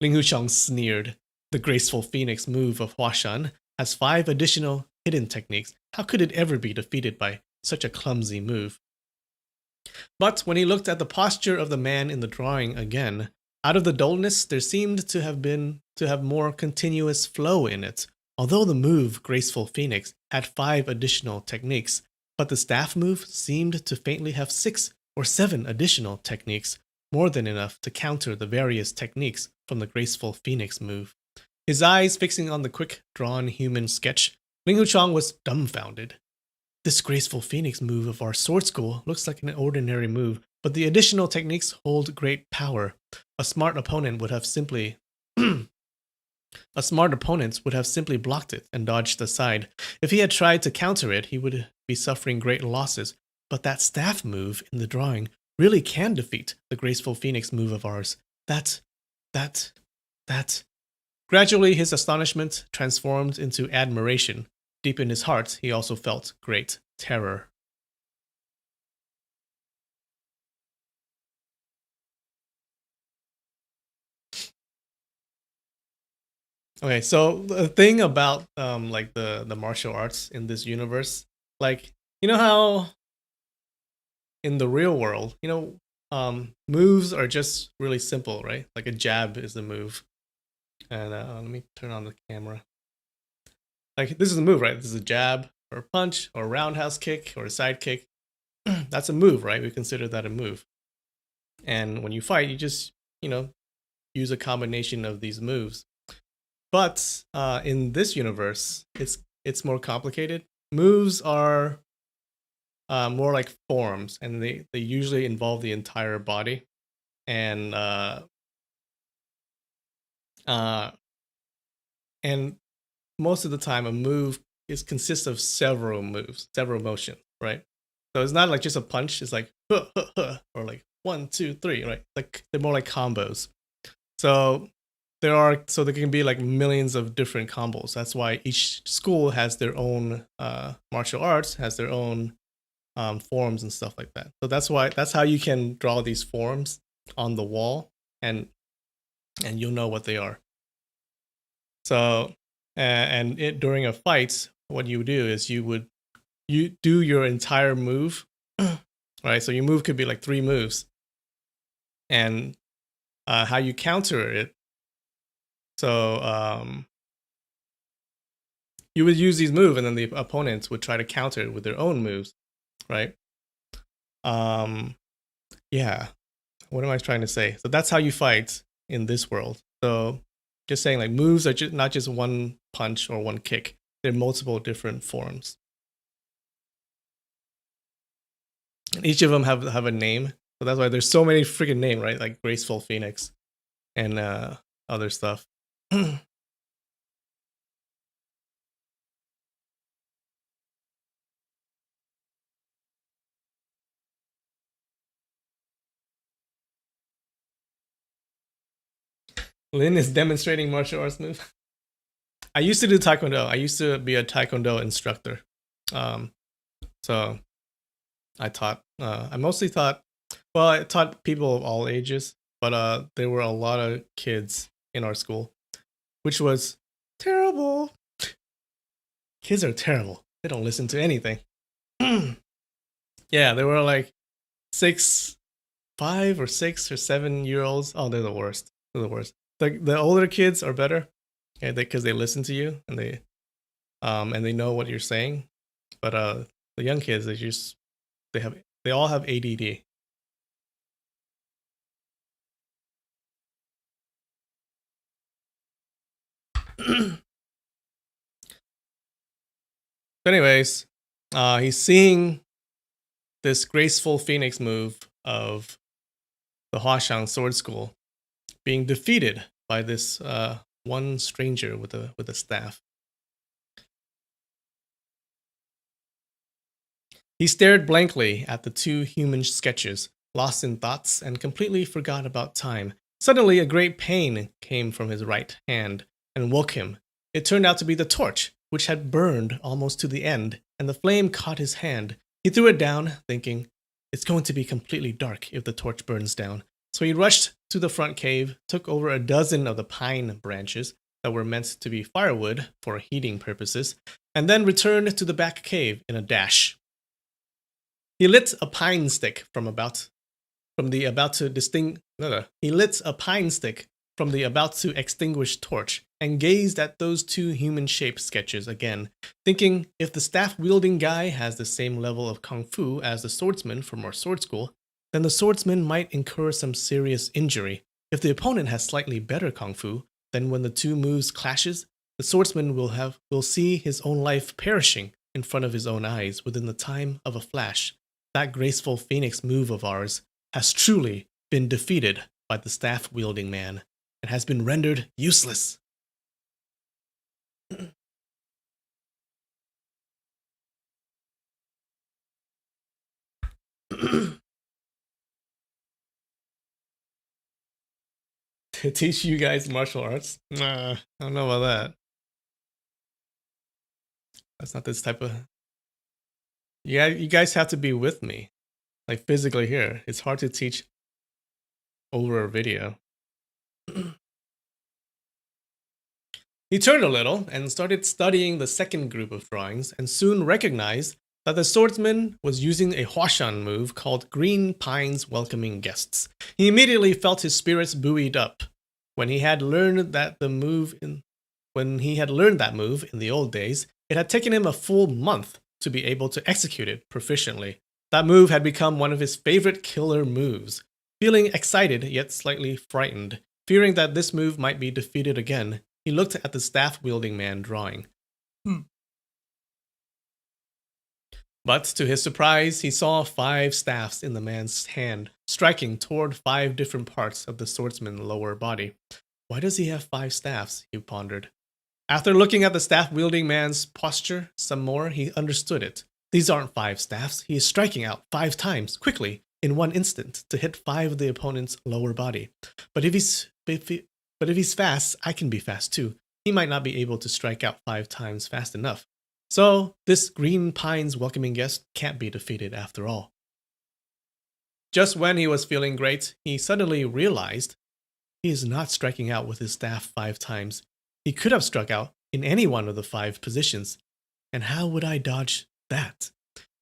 Ling Hucheng sneered. The Graceful Phoenix move of Huashan has 5 additional hidden techniques. How could it ever be defeated by such a clumsy move? But when he looked at the posture of the man in the drawing again, out of the dullness there seemed to have more continuous flow in it. Although the move Graceful Phoenix had 5 additional techniques, but the staff move seemed to faintly have 6 or 7 additional techniques, more than enough to counter the various techniques from the Graceful Phoenix move. His eyes fixing on the quick-drawn human sketch, Ling Hucheng was dumbfounded. This Graceful Phoenix move of our sword school looks like an ordinary move, but the additional techniques hold great power. A smart opponent would have simply blocked it and dodged aside. If he had tried to counter it, he would be suffering great losses. But that staff move in the drawing really can defeat the Graceful Phoenix move of ours. That. Gradually, his astonishment transformed into admiration. Deep in his heart, he also felt great terror. Okay, so the thing about like the martial arts in this universe, like you know how in the real world, moves are just really simple, right? Like a jab is a move. And let me turn on the camera. Like this is a move, right? This is a jab or a punch or a roundhouse kick or a side kick. That's a move, right? We consider that a move. And when you fight, you just, you know, use a combination of these moves. But in this universe, it's more complicated. Moves are more like forms, and they usually involve the entire body. And uh, and most of the time, a move consists of several moves, several motions, right? So it's not like just a punch. It's like huh, huh, huh, or like 1, 2, 3, right? Like they're more like combos. So there can be like millions of different combos. That's why each school has their own martial arts, has their own forms and stuff like that. So that's how you can draw these forms on the wall, and you'll know what they are. So during a fight, what you do is you do your entire move, right? So your move could be like 3 moves, and how you counter it. So you would use these moves, and then the opponents would try to counter it with their own moves, right? Um, yeah. What am I trying to say? So that's how you fight in this world. So just saying, like moves are not just one punch or one kick. They're multiple different forms, and each of them have a name. So that's why there's so many freaking names, right? Like Graceful Phoenix and other stuff. Lin is demonstrating martial arts move. I used to do taekwondo. I used to be a taekwondo instructor. Um, so I taught. I mostly taught. Well, I taught people of all ages, but there were a lot of kids in our school, which was terrible. Kids are terrible. They don't listen to anything. Yeah, they were like 6, 5 or 6 or 7 year olds. Oh, they're the worst. They're the worst. The older kids are better, yeah, because they listen to you and they know what you're saying. But the young kids, they all have ADD. Anyways, he's seeing this graceful phoenix move of the Huashang Sword School being defeated by this one stranger with a staff. He stared blankly at the 2 human sketches, lost in thoughts, and completely forgot about time. Suddenly, a great pain came from his right hand and woke him. It turned out to be the torch, which had burned almost to the end, and the flame caught his hand. He threw it down, thinking, it's going to be completely dark if the torch burns down. So he rushed to the front cave, took over a dozen of the pine branches that were meant to be firewood for heating purposes, and then returned to the back cave in a dash. He lit a pine stick he lit a pine stick from the about to extinguish torch and gazed at those 2 human shaped sketches again, thinking if the staff wielding guy has the same level of kung fu as the swordsman from our sword school, then the swordsman might incur some serious injury. If the opponent has slightly better kung fu, then when the 2 moves clashes, the swordsman will see his own life perishing in front of his own eyes within the time of a flash. That graceful phoenix move of ours has truly been defeated by the staff wielding man and has been rendered useless. To teach you guys martial arts? Nah, I don't know about that. That's not this type of. Yeah, you guys have to be with me, like physically here. It's hard to teach over a video. He turned a little and started studying the second group of drawings and soon recognized that the swordsman was using a Huashan move called Green Pines Welcoming Guests. He immediately felt his spirits buoyed up. When he had learned that move in the old days, it had taken him a full month to be able to execute it proficiently. That move had become one of his favorite killer moves. Feeling excited yet slightly frightened, fearing that this move might be defeated again, he looked at the staff-wielding man drawing. But to his surprise, he saw 5 staffs in the man's hand, striking toward 5 different parts of the swordsman's lower body. Why does he have 5 staffs? He pondered. After looking at the staff-wielding man's posture some more, he understood it. These aren't 5 staffs. He is striking out 5 times, quickly, in one instant, to hit 5 of the opponent's lower body. But if he's fast, I can be fast too. He might not be able to strike out 5 times fast enough. So, this Green Pines Welcoming Guest can't be defeated after all. Just when he was feeling great, he suddenly realized he is not striking out with his staff 5 times. He could have struck out in any one of the 5 positions. And how would I dodge that?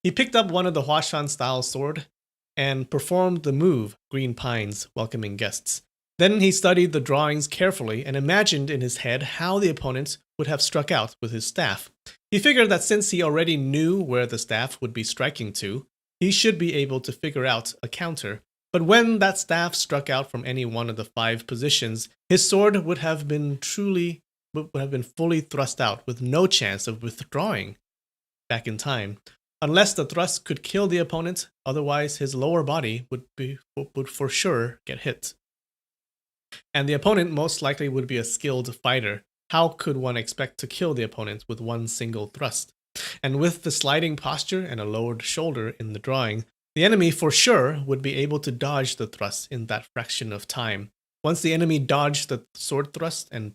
He picked up one of the Huashan-style sword and performed the move, Green Pines Welcoming Guests. Then he studied the drawings carefully and imagined in his head how the opponent would have struck out with his staff. He figured that since he already knew where the staff would be striking to, he should be able to figure out a counter. But when that staff struck out from any one of the 5 positions, his sword would have been fully thrust out with no chance of withdrawing back in time. Unless the thrust could kill the opponent, otherwise his lower body would for sure get hit. And the opponent most likely would be a skilled fighter. How could one expect to kill the opponent with one single thrust? And with the sliding posture and a lowered shoulder in the drawing, the enemy for sure would be able to dodge the thrust in that fraction of time. Once the enemy dodged the sword thrust and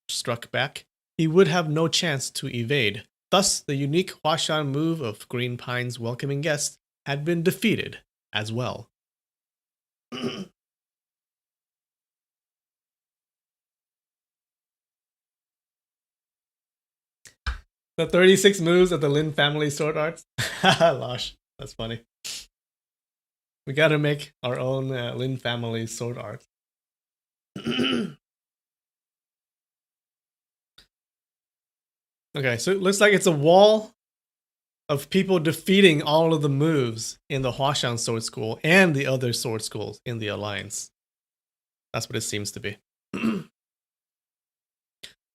struck back, he would have no chance to evade. Thus, the unique Huashan move of Green Pines Welcoming Guests had been defeated as well. The 36 moves of the Lin family sword arts. Losh, that's funny. We gotta make our own Lin family sword art. Okay, so it looks like it's a wall of people defeating all of the moves in the Huashan Sword School and the other sword schools in the Alliance. That's what it seems to be.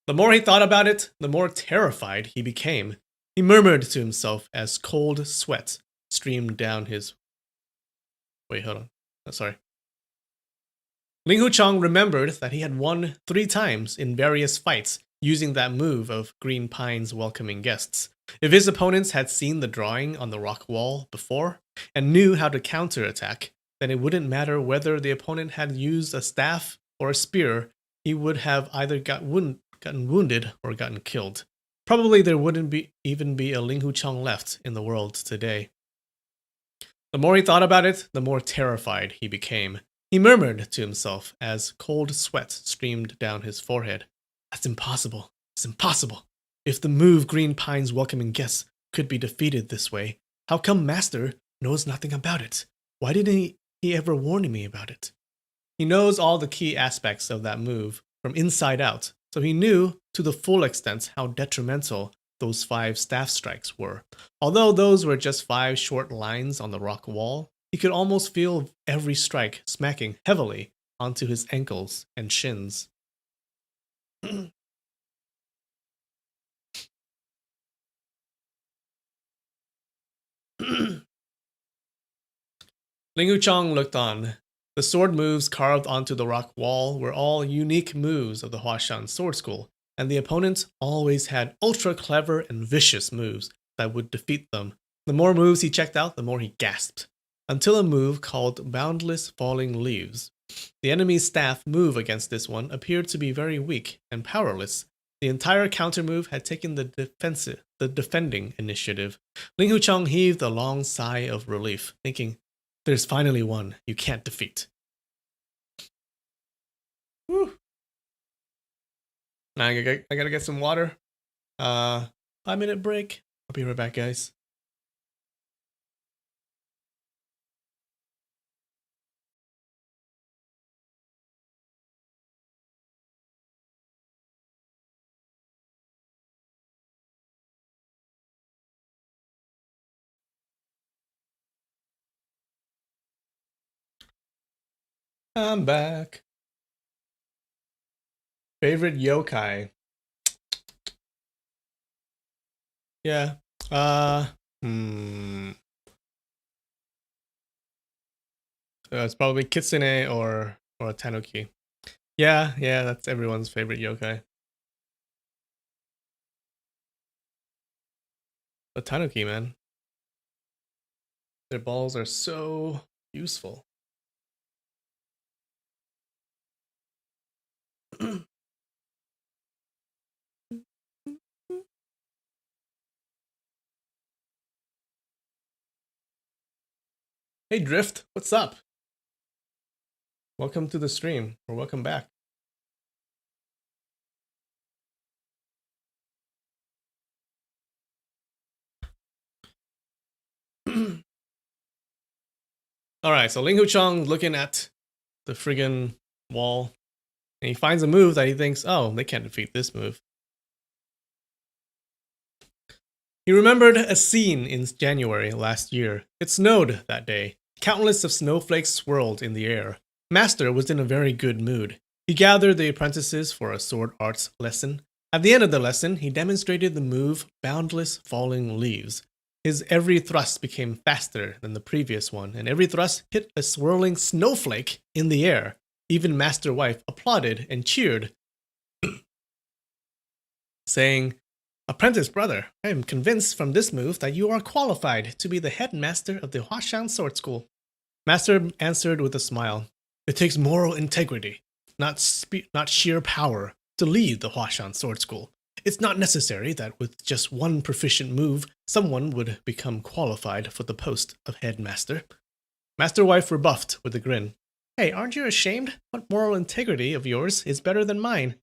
The more he thought about it, the more terrified he became. He murmured to himself as cold sweat streamed down his... Wait, hold on. Oh, sorry. Ling Huchang remembered that he had won 3 times in various fights using that move of Green Pines Welcoming Guests. If his opponents had seen the drawing on the rock wall before and knew how to counterattack, then it wouldn't matter whether the opponent had used a staff or a spear. He would have either gotten wounded or gotten killed. Probably there wouldn't even be a Ling Huchang left in the world today. The more he thought about it, the more terrified he became. He murmured to himself as cold sweat streamed down his forehead. That's impossible. It's impossible. If the move Green Pines Welcoming Guests could be defeated this way, how come Master knows nothing about it? Why didn't he ever warn me about it? He knows all the key aspects of that move from inside out, so he knew to the full extent how detrimental those 5 staff strikes were. Although those were just 5 short lines on the rock wall, he could almost feel every strike smacking heavily onto his ankles and shins. Ling Huchang looked on. The sword moves carved onto the rock wall were all unique moves of the Huashan Sword School, and the opponent always had ultra clever and vicious moves that would defeat them. The more moves he checked out, the more he gasped, until a move called Boundless Falling Leaves. The enemy's staff move against this one appeared to be very weak and powerless. The entire counter move had taken the the defending initiative. Ling Hucheng heaved a long sigh of relief, thinking, there's finally one you can't defeat. Whew. Now I gotta get some water. 5-minute break. I'll be right back, guys. I'm back. Favorite yokai? Yeah. It's probably Kitsune or Tanuki. Yeah, that's everyone's favorite yokai. But Tanuki, man. Their balls are so useful. Hey Drift, what's up? Welcome to the stream, or welcome back. Alright, so Ling Hucheng looking at the friggin' wall, and he finds a move that he thinks, oh, they can't defeat this move. He remembered a scene in January last year. It snowed that day. Countless of snowflakes swirled in the air. Master was in a very good mood. He gathered the apprentices for a sword arts lesson. At the end of the lesson, he demonstrated the move Boundless Falling Leaves. His every thrust became faster than the previous one, and every thrust hit a swirling snowflake in the air. Even Master Wife applauded and cheered, saying, Apprentice brother, I am convinced from this move that you are qualified to be the headmaster of the Huashan Sword School. Master answered with a smile. It takes moral integrity, not sheer power, to lead the Huashan Sword School. It's not necessary that with just one proficient move, someone would become qualified for the post of headmaster. Master Wife rebuffed with a grin. Hey, aren't you ashamed? What moral integrity of yours is better than mine?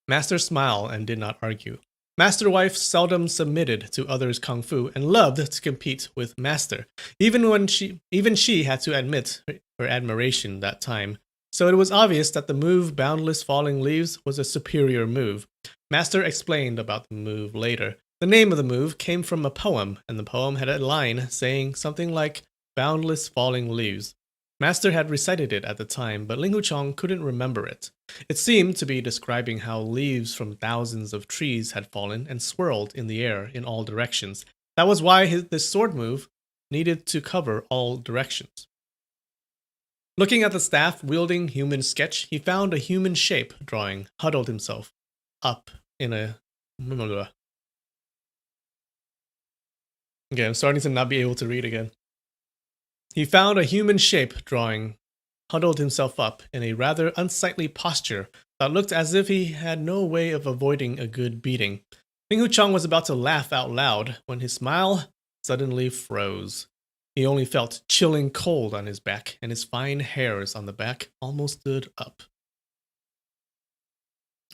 Master smiled and did not argue. Master Wife seldom submitted to others' kung fu and loved to compete with Master, even she had to admit her admiration that time. So it was obvious that the move Boundless Falling Leaves was a superior move. Master explained about the move later. The name of the move came from a poem, and the poem had a line saying something like Boundless Falling Leaves. Master had recited it at the time, but Ling Hucheng couldn't remember it. It seemed to be describing how leaves from thousands of trees had fallen and swirled in the air in all directions. That was why this sword move needed to cover all directions. Looking at the staff-wielding human sketch, he found a human shape drawing, huddled himself up in a... Okay, I'm starting to not be able to read again. He found a human shape drawing, huddled himself up in a rather unsightly posture that looked as if he had no way of avoiding a good beating. Ling Hucheng was about to laugh out loud when his smile suddenly froze. He only felt chilling cold on his back, and his fine hairs on the back almost stood up.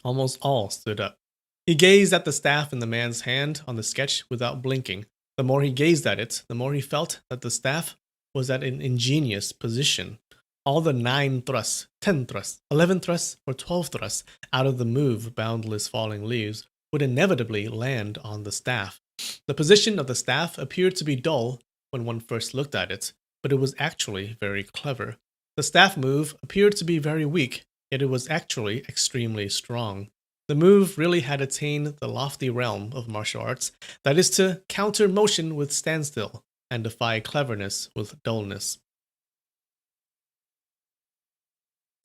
Almost all stood up. He gazed at the staff in the man's hand on the sketch without blinking. The more he gazed at it, the more he felt that the staff was at an ingenious position. All the 9 thrusts, 10 thrusts, 11 thrusts, or 12 thrusts out of the move Boundless Falling Leaves would inevitably land on the staff. The position of the staff appeared to be dull when one first looked at it, but it was actually very clever. The staff move appeared to be very weak, yet it was actually extremely strong. The move really had attained the lofty realm of martial arts, that is to counter motion with standstill and defy cleverness with dullness.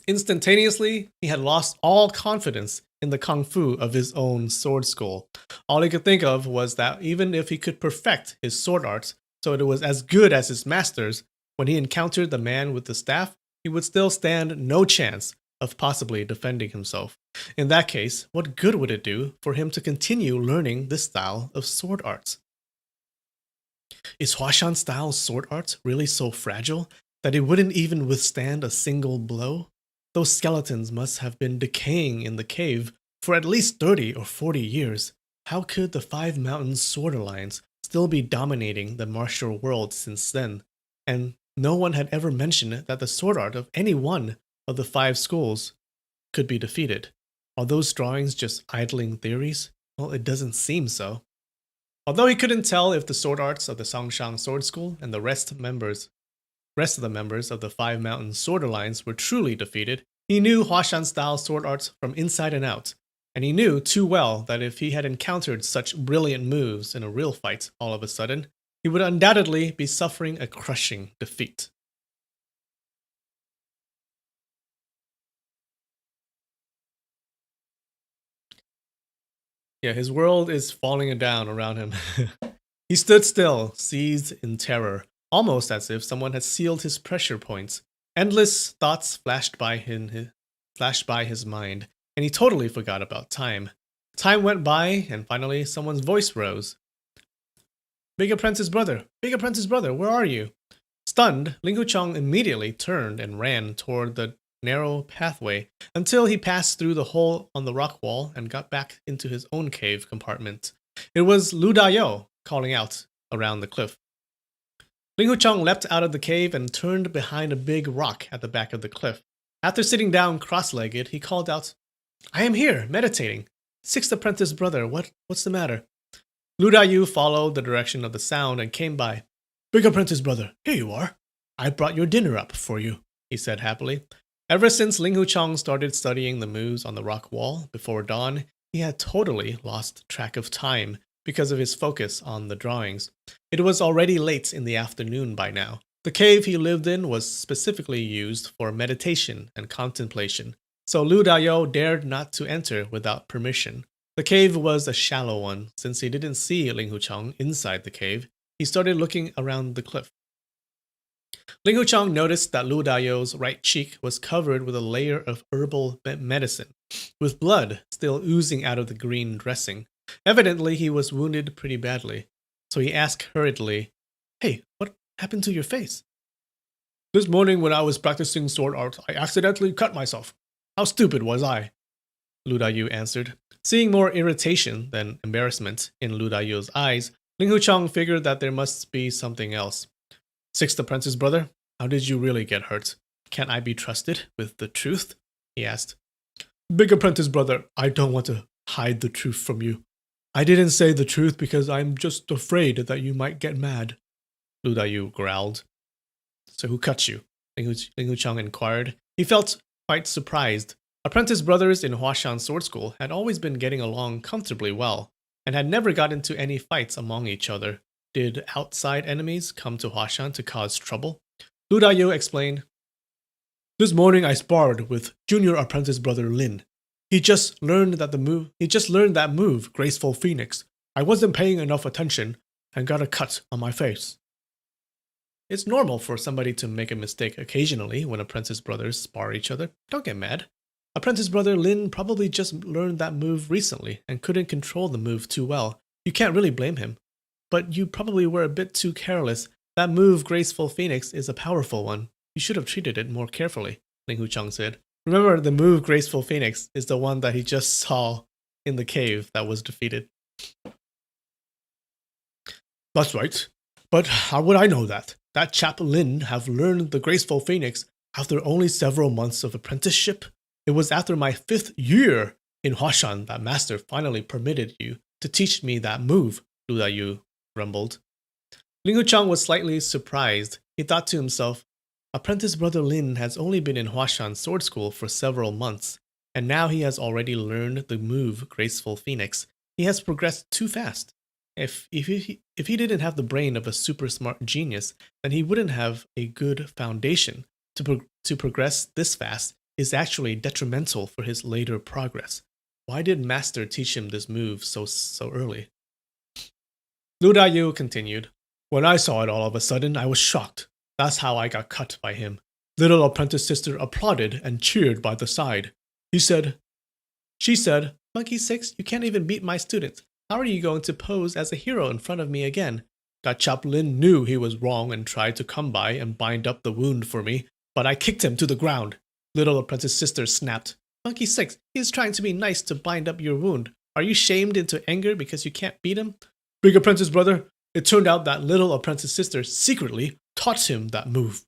Instantaneously, he had lost all confidence in the kung fu of his own sword school. All he could think of was that even if he could perfect his sword arts so it was as good as his master's, when he encountered the man with the staff, he would still stand no chance, of possibly defending himself. In that case, what good would it do for him to continue learning this style of sword arts? Is Huashan style sword art really so fragile that it wouldn't even withstand a single blow? Those skeletons must have been decaying in the cave for at least 30 or 40 years. How could the Five Mountains Sword Alliance still be dominating the martial world since then? And no one had ever mentioned that the sword art of any one of the five schools could be defeated. Are those drawings just idling theories? Well, it doesn't seem so. Although he couldn't tell if the sword arts of the Songshang Sword School and the rest of the members of the Five Mountains Sword Alliance were truly defeated, he knew Huashan-style sword arts from inside and out, and he knew too well that if he had encountered such brilliant moves in a real fight all of a sudden, he would undoubtedly be suffering a crushing defeat. Yeah, his world is falling down around him. He stood still, seized in terror, almost as if someone had sealed his pressure points. Endless thoughts flashed by his mind, and he totally forgot about time. Time went by, and finally someone's voice rose. Big Apprentice Brother, where are you? Stunned, Ling Hucheng immediately turned and ran toward the narrow pathway until he passed through the hole on the rock wall and got back into his own cave compartment. It was Lu Dayo calling out around the cliff. Ling Hucheng leapt out of the cave and turned behind a big rock at the back of the cliff. After sitting down cross-legged, he called out, I am here, meditating. Sixth Apprentice Brother, what's the matter? Lu Dayu followed the direction of the sound and came by. Big Apprentice Brother, here you are. I brought your dinner up for you, he said happily. Ever since Ling Hucheng started studying the moves on the rock wall before dawn, he had totally lost track of time because of his focus on the drawings. It was already late in the afternoon by now. The cave he lived in was specifically used for meditation and contemplation, so Lu Dayo dared not to enter without permission. The cave was a shallow one. Since he didn't see Ling Hucheng inside the cave, he started looking around the cliff. Ling Hucheng noticed that Lu Dayo's right cheek was covered with a layer of herbal medicine, with blood still oozing out of the green dressing. Evidently, he was wounded pretty badly, so he asked hurriedly, Hey, what happened to your face? This morning when I was practicing sword art, I accidentally cut myself. How stupid was I? Lu Dayu answered. Seeing more irritation than embarrassment in Lu Dayu's eyes, Ling Hucheng figured that there must be something else. Sixth Apprentice Brother, how did you really get hurt? Can't I be trusted with the truth? He asked. Big Apprentice Brother, I don't want to hide the truth from you. I didn't say the truth because I'm just afraid that you might get mad, Lu Dayu growled. So who cut you? Ling Hucheng inquired. He felt quite surprised. Apprentice brothers in Huashan Sword School had always been getting along comfortably well, and had never got into any fights among each other. Did outside enemies come to Huashan to cause trouble? Lu Dayu explained. This morning I sparred with junior apprentice brother Lin. He just learned that move, Graceful Phoenix. I wasn't paying enough attention and got a cut on my face. It's normal for somebody to make a mistake occasionally when apprentice brothers spar each other. Don't get mad. Apprentice brother Lin probably just learned that move recently and couldn't control the move too well. You can't really blame him. But you probably were a bit too careless. That move, Graceful Phoenix, is a powerful one. You should have treated it more carefully, Ling Hucheng said. Remember, the move Graceful Phoenix is the one that he just saw in the cave that was defeated. That's right. But how would I know that? That chap Lin have learned the Graceful Phoenix after only several months of apprenticeship. It was after my 5th year in Huashan that Master finally permitted you to teach me that move, Lu Dayu grumbled. Ling Hucheng was slightly surprised. He thought to himself, Apprentice Brother Lin has only been in Huashan Sword School for several months, and now he has already learned the move Graceful Phoenix. He has progressed too fast. If he didn't have the brain of a super smart genius, then he wouldn't have a good foundation. To progress this fast is actually detrimental for his later progress. Why did Master teach him this move so early? Lu Dayu continued. When I saw it all of a sudden, I was shocked. That's how I got cut by him. Little apprentice sister applauded and cheered by the side. She said, Monkey 6, you can't even beat my student. How are you going to pose as a hero in front of me again? That chap Lin knew he was wrong and tried to come by and bind up the wound for me, but I kicked him to the ground. Little apprentice sister snapped. Monkey 6, he is trying to be nice to bind up your wound. Are you shamed into anger because you can't beat him? Big apprentice brother, it turned out that little apprentice sister secretly taught him that move.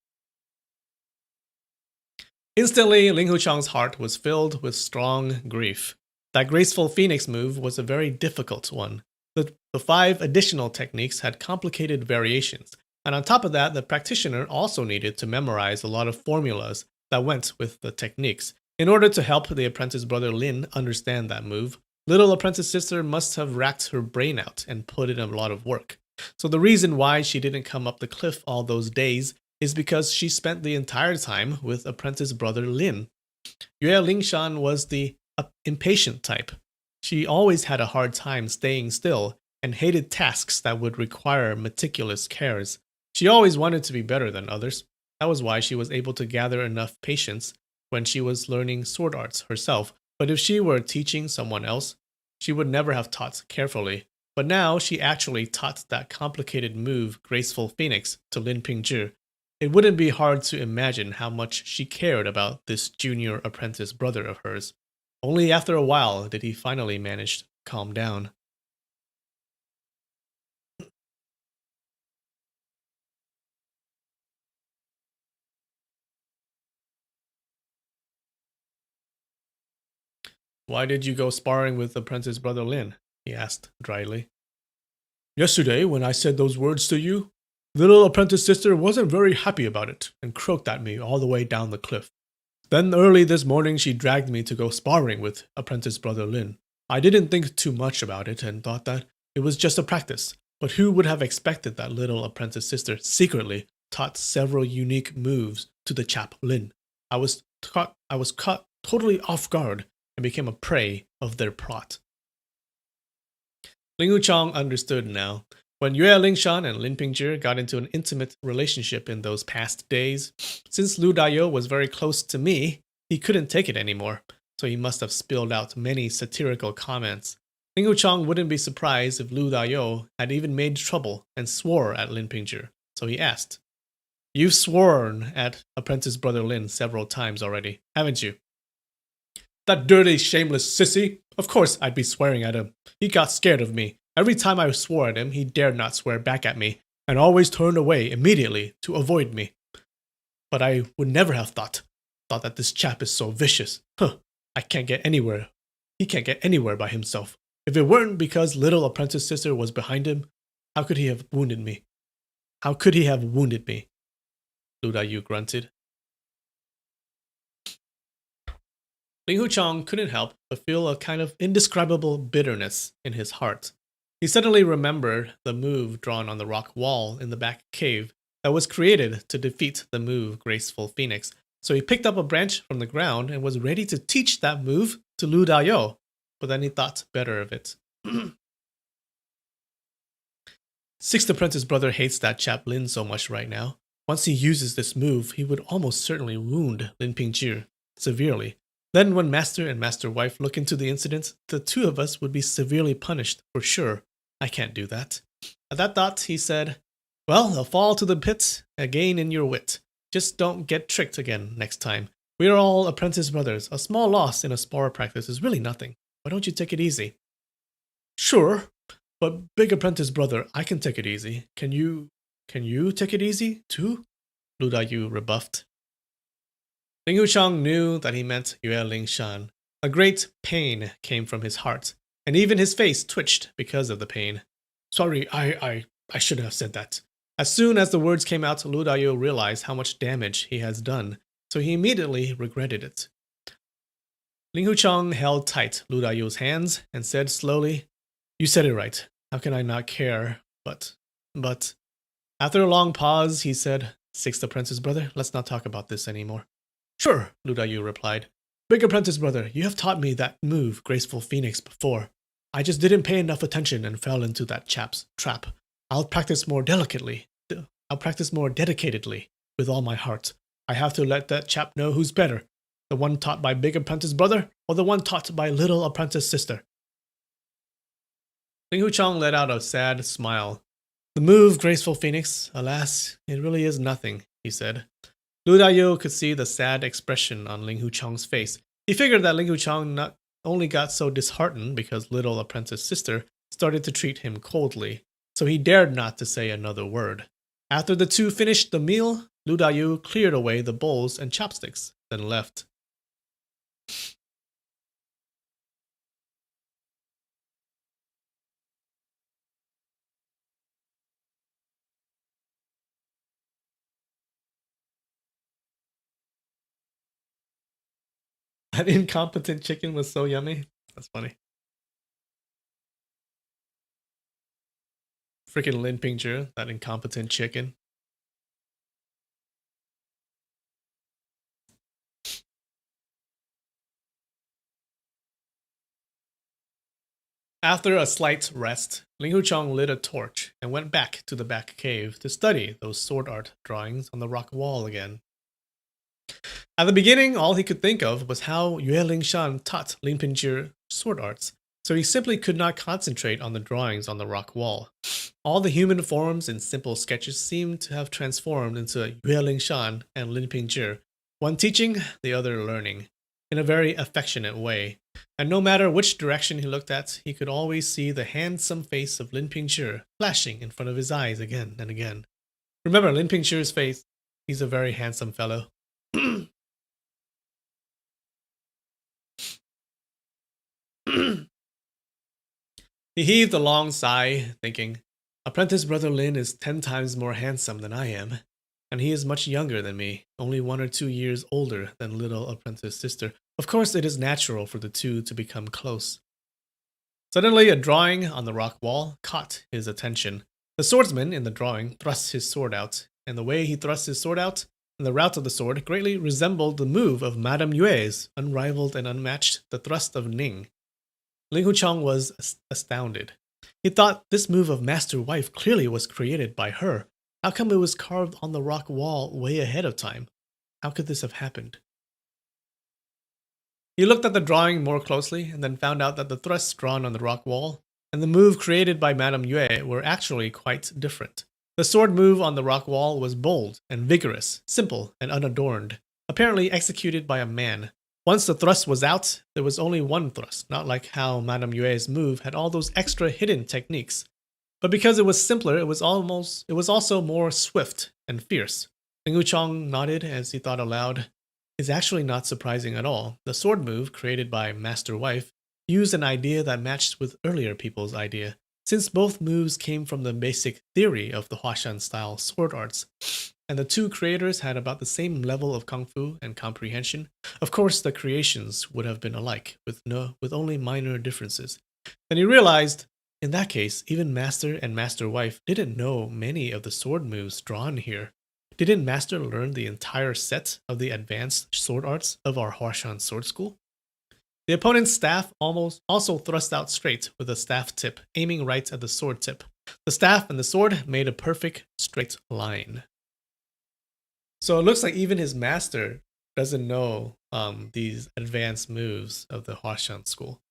Instantly, Ling Huchang's heart was filled with strong grief. That graceful phoenix move was a very difficult one. The 5 additional techniques had complicated variations, and on top of that, the practitioner also needed to memorize a lot of formulas that went with the techniques. In order to help the apprentice brother Lin understand that move, little apprentice sister must have racked her brain out and put in a lot of work. So the reason why she didn't come up the cliff all those days is because she spent the entire time with apprentice brother Lin. Yue Lingshan was the impatient type. She always had a hard time staying still and hated tasks that would require meticulous cares. She always wanted to be better than others. That was why she was able to gather enough patience when she was learning sword arts herself. But if she were teaching someone else, she would never have taught carefully. But now she actually taught that complicated move, Graceful Phoenix, to Lin Pingzhi. It wouldn't be hard to imagine how much she cared about this junior apprentice brother of hers. Only after a while did he finally manage to calm down. Why did you go sparring with apprentice brother Lin? He asked dryly. Yesterday, when I said those words to you, little apprentice sister wasn't very happy about it and croaked at me all the way down the cliff. Then early this morning she dragged me to go sparring with apprentice brother Lin. I didn't think too much about it and thought that it was just a practice, but who would have expected that little apprentice sister secretly taught several unique moves to the chap Lin? I was caught totally off guard and became a prey of their plot. Ling Wuchang understood now. When Yue Lingshan and Lin Pingzhi got into an intimate relationship in those past days, since Lu Dayou was very close to me, he couldn't take it anymore, so he must have spilled out many satirical comments. Ling Wuchang wouldn't be surprised if Lu Dayou had even made trouble and swore at Lin Pingzhi, so he asked, You've sworn at apprentice brother Lin several times already, haven't you? That dirty, shameless sissy! Of course I'd be swearing at him. He got scared of me. Every time I swore at him, he dared not swear back at me, and always turned away immediately to avoid me. But I would never have thought that this chap is so vicious. I can't get anywhere. He can't get anywhere by himself. If it weren't because little apprentice sister was behind him, how could he have wounded me? How could he have wounded me? Lu Dayou grunted. Ling Huchang couldn't help but feel a kind of indescribable bitterness in his heart. He suddenly remembered the move drawn on the rock wall in the back cave that was created to defeat the move Graceful Phoenix. So he picked up a branch from the ground and was ready to teach that move to Lu Dayou, but then he thought better of it. Sixth apprentice brother hates that chap Lin so much right now. Once he uses this move, he would almost certainly wound Lin Pingzhi severely. Then when master and master wife look into the incident, the two of us would be severely punished for sure. I can't do that. At that thought, he said, Well, a fall to the pit, a gain in your wit. Just don't get tricked again next time. We are all apprentice brothers. A small loss in a spar practice is really nothing. Why don't you take it easy? Sure, but big apprentice brother, I can take it easy. Can you take it easy too? Lu Dayou rebuffed. Ling Huchang knew that he meant Yue Lingshan. A great pain came from his heart, and even his face twitched because of the pain. Sorry, I shouldn't have said that. As soon as the words came out, Lu Dayou realized how much damage he has done, so he immediately regretted it. Ling Huchang held tight Lu Dayou's hands and said slowly, You said it right. How can I not care? But... After a long pause, he said, Sixth apprentice brother, let's not talk about this anymore. Sure, Lu Dayou replied. Big apprentice brother, you have taught me that move, Graceful Phoenix, before. I just didn't pay enough attention and fell into that chap's trap. I'll practice more dedicatedly, with all my heart. I have to let that chap know who's better, the one taught by big apprentice brother or the one taught by little apprentice sister. Ling Huchong let out a sad smile. The move, graceful phoenix, alas, it really is nothing, he said. Lu Daiyu could see the sad expression on Ling Huchong's face. He figured that Ling Huchong not only got so disheartened because little apprentice sister started to treat him coldly, so he dared not to say another word. After the two finished the meal, Lu Daiyu cleared away the bowls and chopsticks, then left. That incompetent chicken was so yummy. That's funny. Freaking Lin Pingzhi, that incompetent chicken. After a slight rest, Ling Huchong lit a torch and went back to the back cave to study those sword art drawings on the rock wall again. At the beginning, all he could think of was how Yue Lingshan taught Lin Pingzhi sword arts, so he simply could not concentrate on the drawings on the rock wall. All the human forms in simple sketches seemed to have transformed into Yue Lingshan and Lin Pingzhi, one teaching, the other learning, in a very affectionate way. And no matter which direction he looked at, he could always see the handsome face of Lin Pingzhi flashing in front of his eyes again and again. Remember, Lin Pingzhi's face, he's a very handsome fellow. He heaved a long sigh, thinking, Apprentice Brother Lin is 10 times more handsome than I am, and he is much younger than me, only 1 or 2 years older than little apprentice sister. Of course, it is natural for the two to become close. Suddenly, a drawing on the rock wall caught his attention. The swordsman in the drawing thrust his sword out, and the way he thrust his sword out, and the route of the sword greatly resembled the move of Madame Yue's, unrivaled and unmatched, the thrust of Ning. Ling Huchong was astounded. He thought this move of Master Wife clearly was created by her. How come it was carved on the rock wall way ahead of time? How could this have happened? He looked at the drawing more closely and then found out that the thrusts drawn on the rock wall and the move created by Madame Yue were actually quite different. The sword move on the rock wall was bold and vigorous, simple and unadorned, apparently executed by a man. Once the thrust was out, there was only one thrust, not like how Madame Yue's move had all those extra hidden techniques. But because it was simpler, it was also more swift and fierce. Ling Huchong nodded as he thought aloud. It's actually not surprising at all. The sword move, created by Master Wife, used an idea that matched with earlier people's idea, since both moves came from the basic theory of the Huashan-style sword arts, and the two creators had about the same level of kung fu and comprehension. Of course, the creations would have been alike, with only minor differences. Then he realized, in that case, even Master and Master Wife didn't know many of the sword moves drawn here. Didn't Master learn the entire set of the advanced sword arts of our Huashan sword school? The opponent's staff also thrust out straight with a staff tip, aiming right at the sword tip. The staff and the sword made a perfect straight line. So it looks like even his master doesn't know these advanced moves of the Huashan school.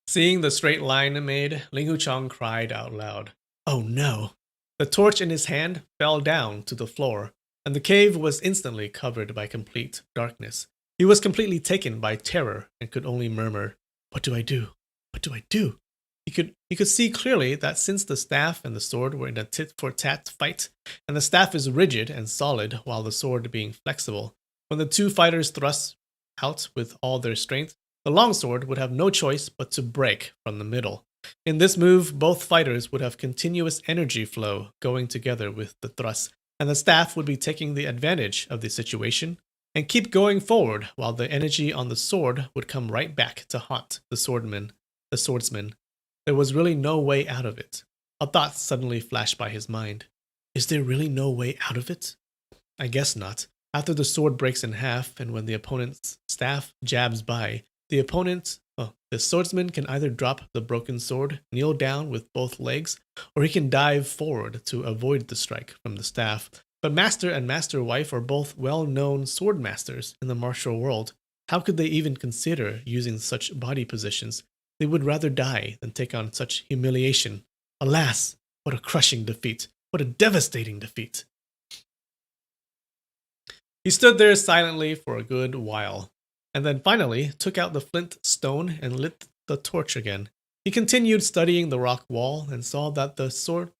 Seeing the straight line it made, Ling Huchong cried out loud. Oh no! The torch in his hand fell down to the floor, and the cave was instantly covered by complete darkness. He was completely taken by terror and could only murmur, What do I do? What do I do? He could see clearly that since the staff and the sword were in a tit-for-tat fight, and the staff is rigid and solid while the sword being flexible, when the two fighters thrust out with all their strength, the longsword would have no choice but to break from the middle. In this move, both fighters would have continuous energy flow going together with the thrust, and the staff would be taking the advantage of the situation and keep going forward while the energy on the sword would come right back to haunt the swordsman. There was really no way out of it. A thought suddenly flashed by his mind. Is there really no way out of it? I guess not. After the sword breaks in half and when the opponent's staff jabs by, the The swordsman can either drop the broken sword, kneel down with both legs, or he can dive forward to avoid the strike from the staff. But master and master wife are both well-known sword masters in the martial world. How could they even consider using such body positions? They would rather die than take on such humiliation. Alas, what a crushing defeat! What a devastating defeat! He stood there silently for a good while, and then finally took out the flint stone and lit the torch again. He continued studying the rock wall and saw that the sword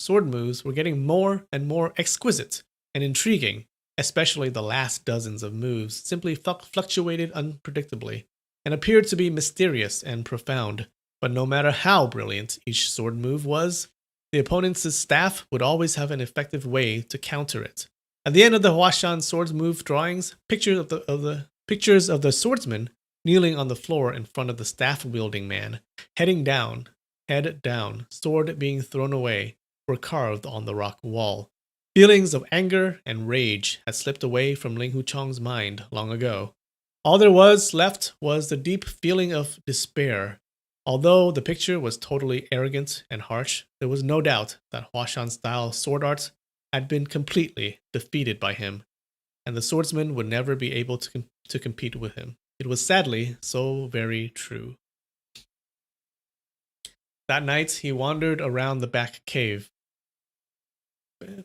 moves were getting more and more exquisite and intriguing, especially the last dozens of moves simply fluctuated unpredictably and appeared to be mysterious and profound. But no matter how brilliant each sword move was, the opponent's staff would always have an effective way to counter it. At the end of the Huashan swords move drawings, pictures of the swordsman kneeling on the floor in front of the staff-wielding man, head down, sword being thrown away, were carved on the rock wall. Feelings of anger and rage had slipped away from Ling Huchong's mind long ago. All there was left was the deep feeling of despair. Although the picture was totally arrogant and harsh, there was no doubt that Huashan-style sword art had been completely defeated by him, and the swordsman would never be able to compete with him. It was sadly so very true. That night, he wandered around the back cave,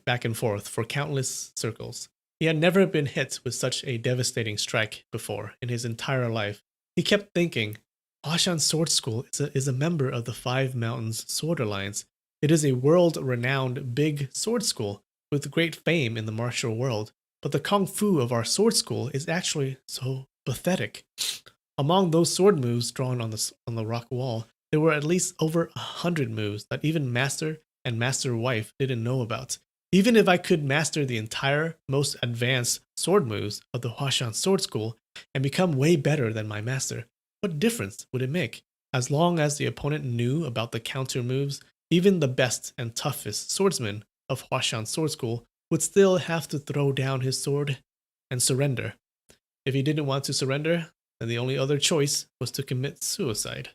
back and forth for countless circles. He had never been hit with such a devastating strike before in his entire life. He kept thinking, Huashan Sword School is a member of the Five Mountains Sword Alliance. It is a world-renowned big sword school with great fame in the martial world, but the kung fu of our sword school is actually so pathetic. Among those sword moves drawn on the rock wall, there were at least over 100 moves that even master and master wife didn't know about. Even if I could master the entire, most advanced sword moves of the Huashan Sword School and become way better than my master, what difference would it make? As long as the opponent knew about the counter moves, even the best and toughest swordsman of Huashan Sword School would still have to throw down his sword and surrender. If he didn't want to surrender, then the only other choice was to commit suicide.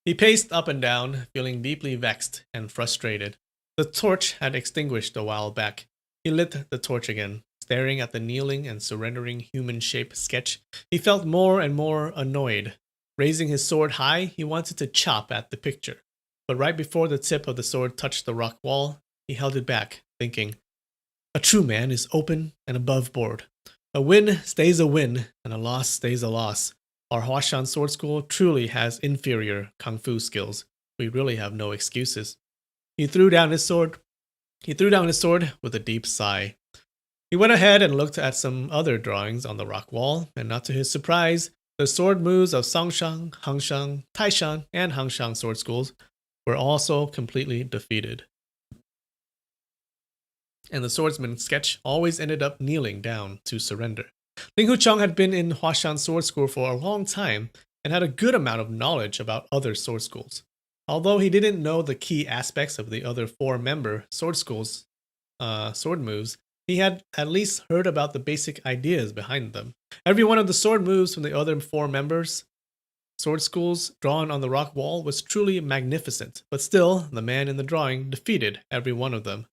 He paced up and down, feeling deeply vexed and frustrated. The torch had extinguished a while back. He lit the torch again. Staring at the kneeling and surrendering human-shaped sketch, he felt more and more annoyed. Raising his sword high, he wanted to chop at the picture. But right before the tip of the sword touched the rock wall, he held it back, thinking, a true man is open and above board. A win stays a win, and a loss stays a loss. Our Huashan Sword School truly has inferior kung fu skills. We really have no excuses. He threw down his sword with a deep sigh. He went ahead and looked at some other drawings on the rock wall, and not to his surprise, the sword moves of Songshan, Hangshan, Taishan, and Hangshan sword schools were also completely defeated. And the swordsman's sketch always ended up kneeling down to surrender. Ling Huchong had been in Huashan Sword School for a long time and had a good amount of knowledge about other sword schools. Although he didn't know the key aspects of the other four-member sword schools' sword moves, he had at least heard about the basic ideas behind them. Every one of the sword moves from the other four members' sword schools drawn on the rock wall was truly magnificent, but still, the man in the drawing defeated every one of them.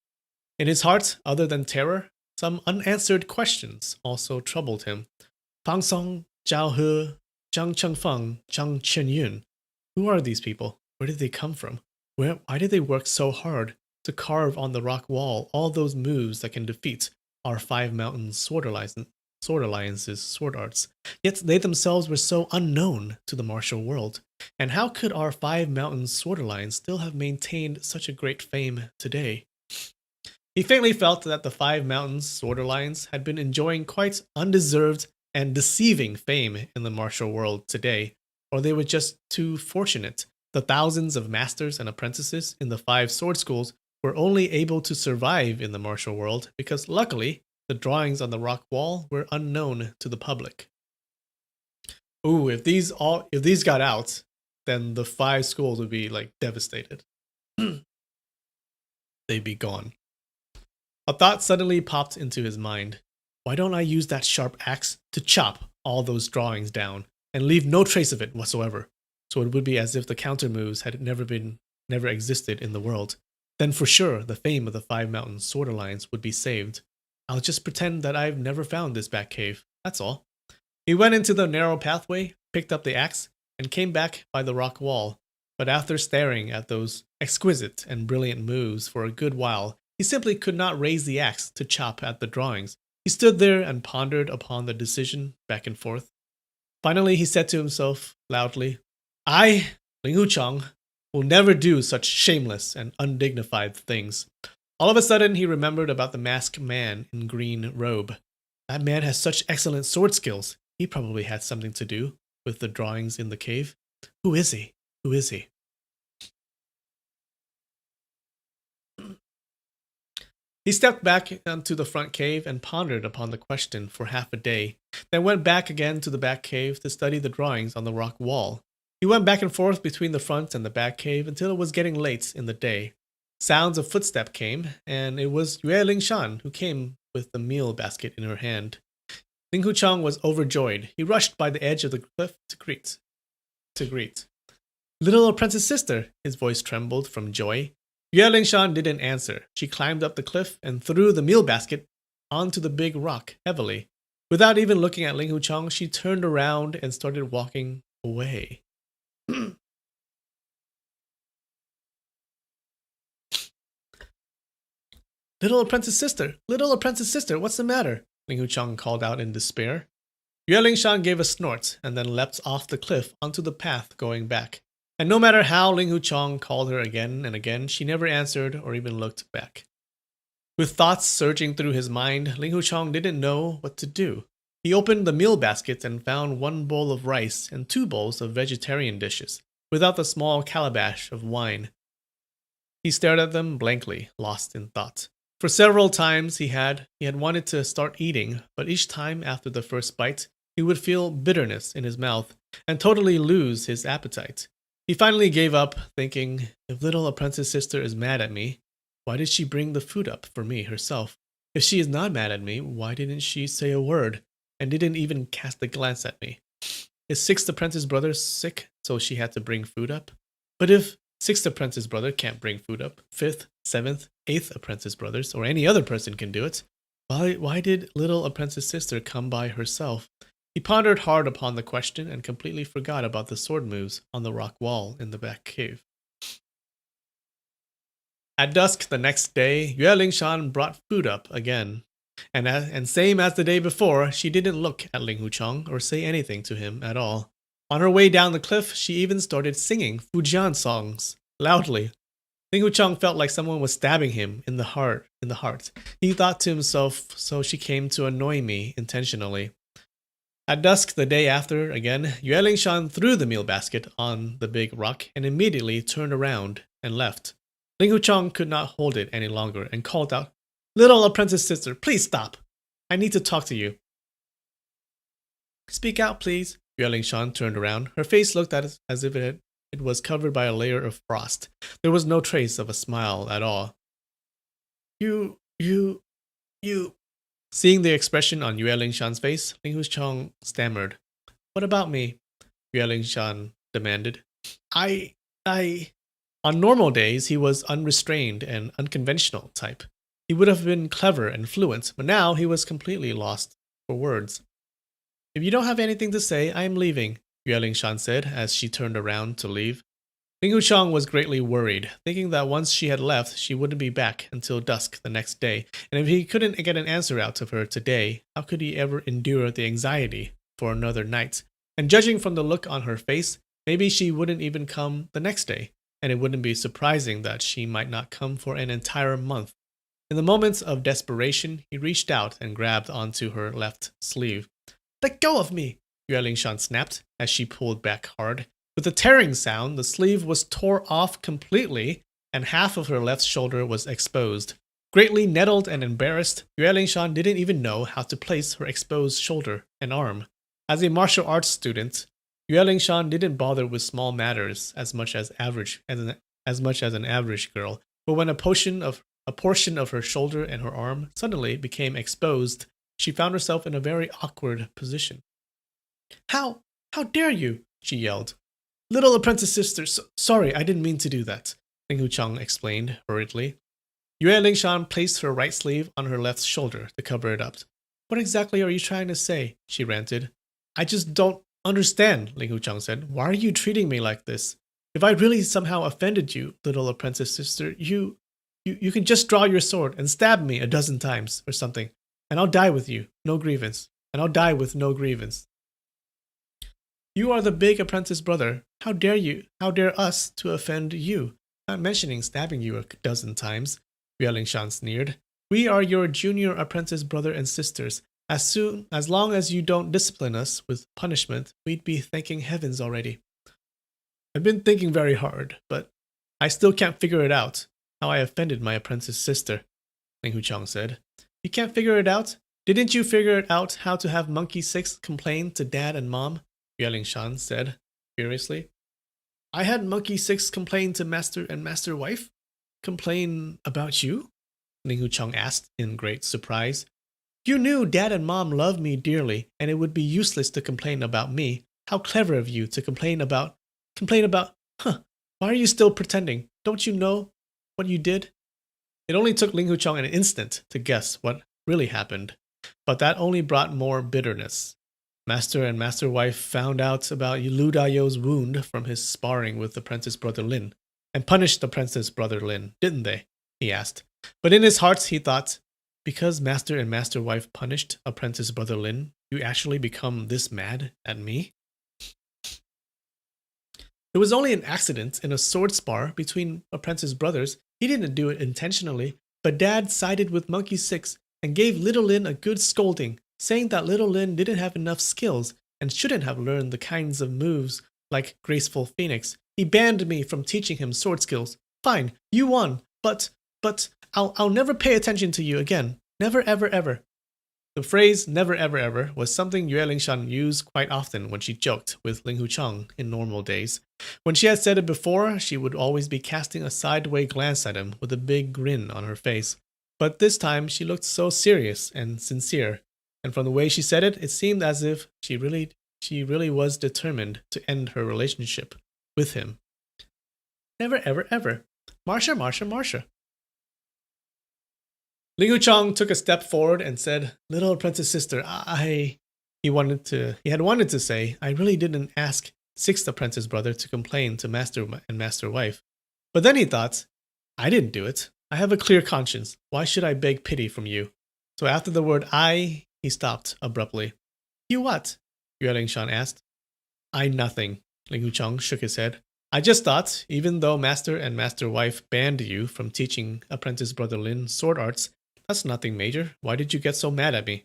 In his heart, other than terror, some unanswered questions also troubled him. Fang Song, Zhao He, Zhang Chengfeng, Zhang Chenyun. Who are these people? Where did they come from? Why did they work so hard to carve on the rock wall all those moves that can defeat our Five Mountains Sword Alliance's sword arts? Yet they themselves were so unknown to the martial world. And how could our Five Mountains Sword Alliance still have maintained such a great fame today? He faintly felt that the Five Mountains Sword Alliance had been enjoying quite undeserved and deceiving fame in the martial world today, or they were just too fortunate. The thousands of masters and apprentices in the five sword schools were only able to survive in the martial world because luckily the drawings on the rock wall were unknown to the public. Ooh, if these got out, then the five schools would be like devastated. they'd be gone. A thought suddenly popped into his mind. Why don't I use that sharp axe to chop all those drawings down and leave no trace of it whatsoever? So it would be as if the counter moves had never existed in the world. Then for sure the fame of the Five Mountains Sword Alliance would be saved. I'll just pretend that I've never found this back cave. That's all. He went into the narrow pathway, picked up the axe, and came back by the rock wall. But after staring at those exquisite and brilliant moves for a good while, he simply could not raise the axe to chop at the drawings. He stood there and pondered upon the decision back and forth. Finally, he said to himself loudly, I, Ling Huchang, will never do such shameless and undignified things. All of a sudden, he remembered about the masked man in green robe. That man has such excellent sword skills. He probably had something to do with the drawings in the cave. Who is he? Who is he? He stepped back into the front cave and pondered upon the question for half a day, then went back again to the back cave to study the drawings on the rock wall. He went back and forth between the front and the back cave until it was getting late in the day. Sounds of footsteps came, and it was Yue Lingshan who came with the meal basket in her hand. Ling Huchang was overjoyed. He rushed by the edge of the cliff to greet. Little apprentice sister, his voice trembled from joy. Yue Lingshan didn't answer. She climbed up the cliff and threw the meal basket onto the big rock heavily. Without even looking at Ling Huchang, she turned around and started walking away. Little apprentice sister, what's the matter? Ling Huchang called out in despair. Yue Lingshan gave a snort and then leapt off the cliff onto the path going back. And no matter how Ling Huchang called her again and again, she never answered or even looked back. With thoughts surging through his mind, Ling Huchang didn't know what to do. He opened the meal basket and found 1 bowl of rice and 2 bowls of vegetarian dishes, without the small calabash of wine. He stared at them blankly, lost in thought. For several times he had wanted to start eating, but each time after the first bite, he would feel bitterness in his mouth and totally lose his appetite. He finally gave up, thinking, if little apprentice sister is mad at me, why did she bring the food up for me herself? If she is not mad at me, why didn't she say a word and didn't even cast a glance at me? Is 6th apprentice brother sick, so she had to bring food up? But if 6th apprentice brother can't bring food up, 5th, 7th, 8th apprentice brothers, or any other person can do it, why did little apprentice sister come by herself? He pondered hard upon the question and completely forgot about the sword moves on the rock wall in the back cave. At dusk the next day, Yue Lingshan brought food up again. And same as the day before, she didn't look at Ling Huchang or say anything to him at all. On her way down the cliff, she even started singing Fujian songs loudly. Ling Huchang felt like someone was stabbing him in the heart. He thought to himself, so she came to annoy me intentionally. At dusk the day after, again, Yue Lingshan threw the meal basket on the big rock and immediately turned around and left. Ling Huchang could not hold it any longer and called out, Little apprentice sister, please stop. I need to talk to you. Speak out, please. Yue Lingshan turned around. Her face looked as if it was covered by a layer of frost. There was no trace of a smile at all. You. Seeing the expression on Yue Lingshan's face, Ling Huchang stammered. What about me? Yue Lingshan demanded. On normal days, he was unrestrained and unconventional type. He would have been clever and fluent, but now he was completely lost for words. If you don't have anything to say, I am leaving, Yue Lingshan said as she turned around to leave. Ling Huchang was greatly worried, thinking that once she had left, she wouldn't be back until dusk the next day, and if he couldn't get an answer out of her today, how could he ever endure the anxiety for another night? And judging from the look on her face, maybe she wouldn't even come the next day, and it wouldn't be surprising that she might not come for an entire month. In the moments of desperation, he reached out and grabbed onto her left sleeve. Let go of me! Yue Lingshan snapped as she pulled back hard. With a tearing sound, the sleeve was tore off completely, and half of her left shoulder was exposed. Greatly nettled and embarrassed, Yue Lingshan didn't even know how to place her exposed shoulder and arm. As a martial arts student, Yue Lingshan didn't bother with small matters as much as an average girl, but when a portion of A portion of her shoulder and her arm suddenly became exposed. She found herself in a very awkward position. How dare you? She yelled. Little apprentice sister, sorry, I didn't mean to do that, Ling Huchang explained hurriedly. Yue Lingshan placed her right sleeve on her left shoulder to cover it up. What exactly are you trying to say? She ranted. I just don't understand, Ling Huchang said. Why are you treating me like this? If I really somehow offended you, little apprentice sister, you can just draw your sword and stab me a dozen times or something, and I'll die with you, no grievance. And I'll die with no grievance. You are the big apprentice brother. How dare you? How dare us to offend you? Not mentioning stabbing you a dozen times, Yue Lingshan sneered. We are your junior apprentice brother and sisters. As long as you don't discipline us with punishment, we'd be thanking heavens already. I've been thinking very hard, but I still can't figure it out, how I offended my apprentice sister, Ling Huchang said. You can't figure it out? Didn't you figure it out how to have Monkey 6 complain to Dad and Mom? Yue Lingshan said furiously. I had Monkey 6 complain to Master and Master Wife? Complain about you? Ling Huchang asked in great surprise. You knew Dad and Mom loved me dearly, and it would be useless to complain about me. How clever of you to complain about... Why are you still pretending? Don't you know what you did? It only took Ling Huchang an instant to guess what really happened, but that only brought more bitterness. Master and Master Wife found out about Lu Dayo's wound from his sparring with Apprentice Brother Lin, and punished Apprentice Brother Lin, didn't they? He asked. But in his heart he thought, because Master and Master Wife punished Apprentice Brother Lin, you actually become this mad at me? It was only an accident in a sword spar between apprentice brothers. He didn't do it intentionally, but Dad sided with Monkey 6 and gave Little Lin a good scolding, saying that Little Lin didn't have enough skills and shouldn't have learned the kinds of moves like Graceful Phoenix. He banned me from teaching him sword skills. Fine, you won, but I'll never pay attention to you again. Never, ever, ever. The phrase never, ever, ever was something Yue Lingshan used quite often when she joked with Ling Huchang in normal days. When she had said it before, she would always be casting a sideways glance at him with a big grin on her face. But this time she looked so serious and sincere, and from the way she said it, it seemed as if she really was determined to end her relationship with him. Never, ever, ever. Marsha, Marsha, Marsha. Ling Huchang took a step forward and said, Little apprentice sister, he had wanted to say, I really didn't ask sixth apprentice brother to complain to Master and Master Wife. But then he thought, I didn't do it. I have a clear conscience. Why should I beg pity from you? So after the word I, he stopped abruptly. You what? Yue Lingshan asked. I nothing. Ling Huchang shook his head. I just thought, even though Master and Master Wife banned you from teaching apprentice brother Lin sword arts, that's nothing major. Why did you get so mad at me?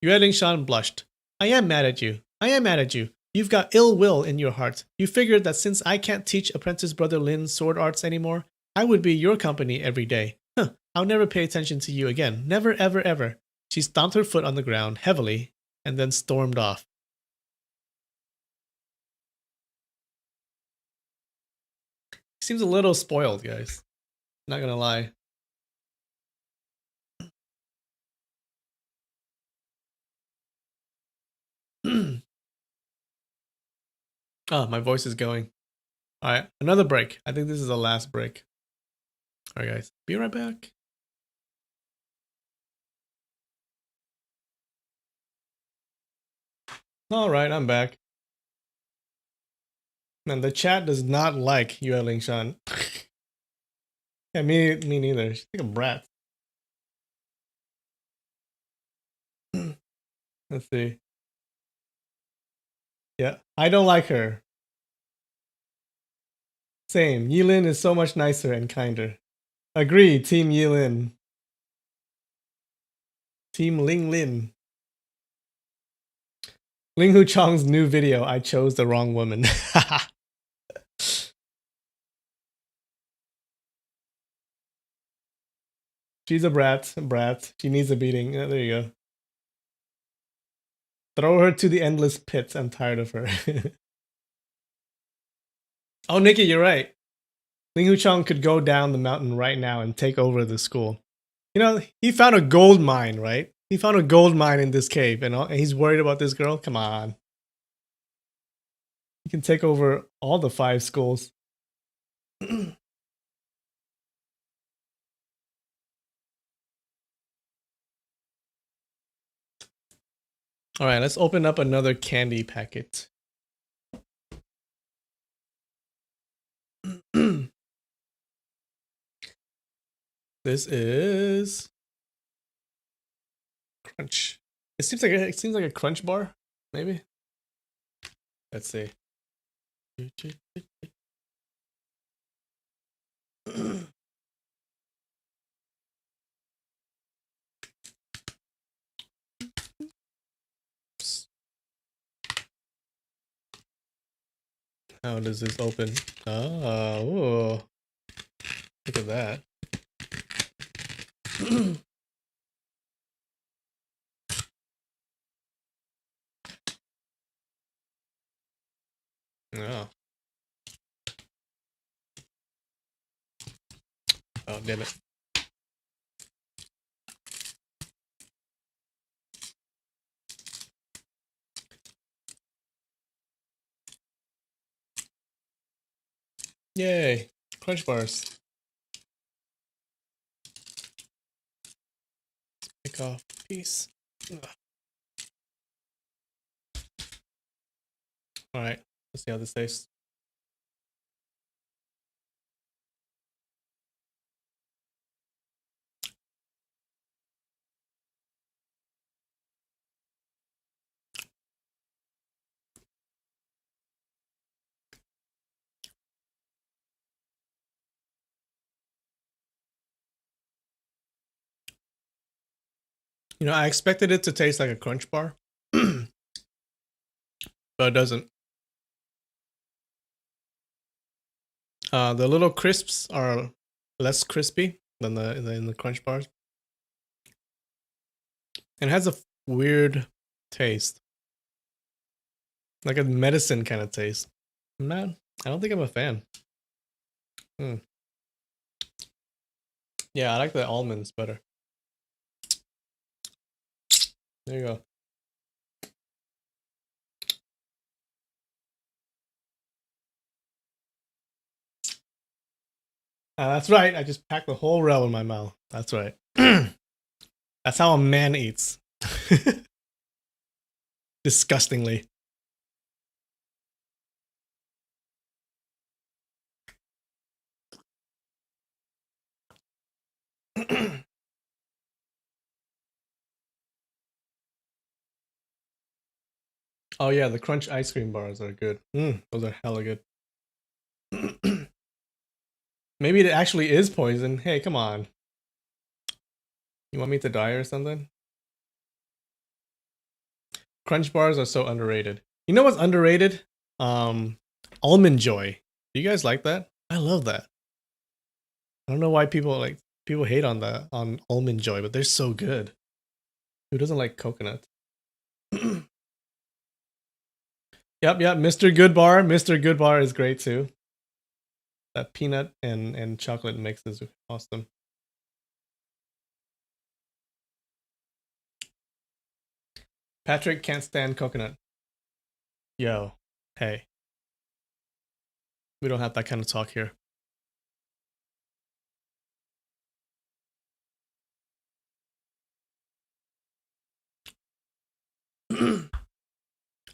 Yue Lingshan blushed. I am mad at you. I am mad at you. You've got ill will in your heart. You figured that since I can't teach apprentice brother Lin sword arts anymore, I would be your company every day. Huh, I'll never pay attention to you again. Never, ever, ever. She stomped her foot on the ground heavily and then stormed off. He seems a little spoiled, guys. Not gonna lie. Oh, my voice is going. Alright, another break. I think this is the last break. Alright, guys. Be right back. Alright, I'm back. Man, the chat does not like Yue Lingshan. Yeah, me neither. She's like a brat. Let's see. Yeah, I don't like her. Same. Yilin is so much nicer and kinder. Agree, Team Yilin. Team Ling Lin. Ling Huchang's new video, I chose the wrong woman. She's a brat. She needs a beating. There you go. Throw her to the endless pit. I'm tired of her. Oh, Nikki, you're right. Ling Huchang could go down the mountain right now and take over the school. You know, he found a gold mine, right? He found a gold mine in this cave, and he's worried about this girl? Come on. He can take over all the 5 schools. Alright, let's open up another candy packet. This is crunch. It seems like a crunch bar, maybe. Let's see. How does this open? Oh, look at that. Oh. Oh, damn it. Yay, crunch bars. Pick off a piece. Alright, let's see how this tastes. You know, I expected it to taste like a crunch bar, but it doesn't. The little crisps are less crispy than the crunch bars. And it has a weird taste. Like a medicine kind of taste. I don't think I'm a fan. Yeah, I like the almonds better. There you go. That's right. I just packed the whole row in my mouth. That's right. That's how a man eats. Disgustingly. Oh yeah, the crunch ice cream bars are good. Those are hella good. Maybe it actually is poison. Hey, come on. You want me to die or something? Crunch bars are so underrated. You know what's underrated? Almond Joy. Do you guys like that? I love that. I don't know why people hate on Almond Joy, but they're so good. Who doesn't like coconut? Yep, Mr. Good Bar. Mr. Good Bar is great too. That peanut and chocolate mix is awesome. Patrick can't stand coconut. Yo, hey. We don't have that kind of talk here.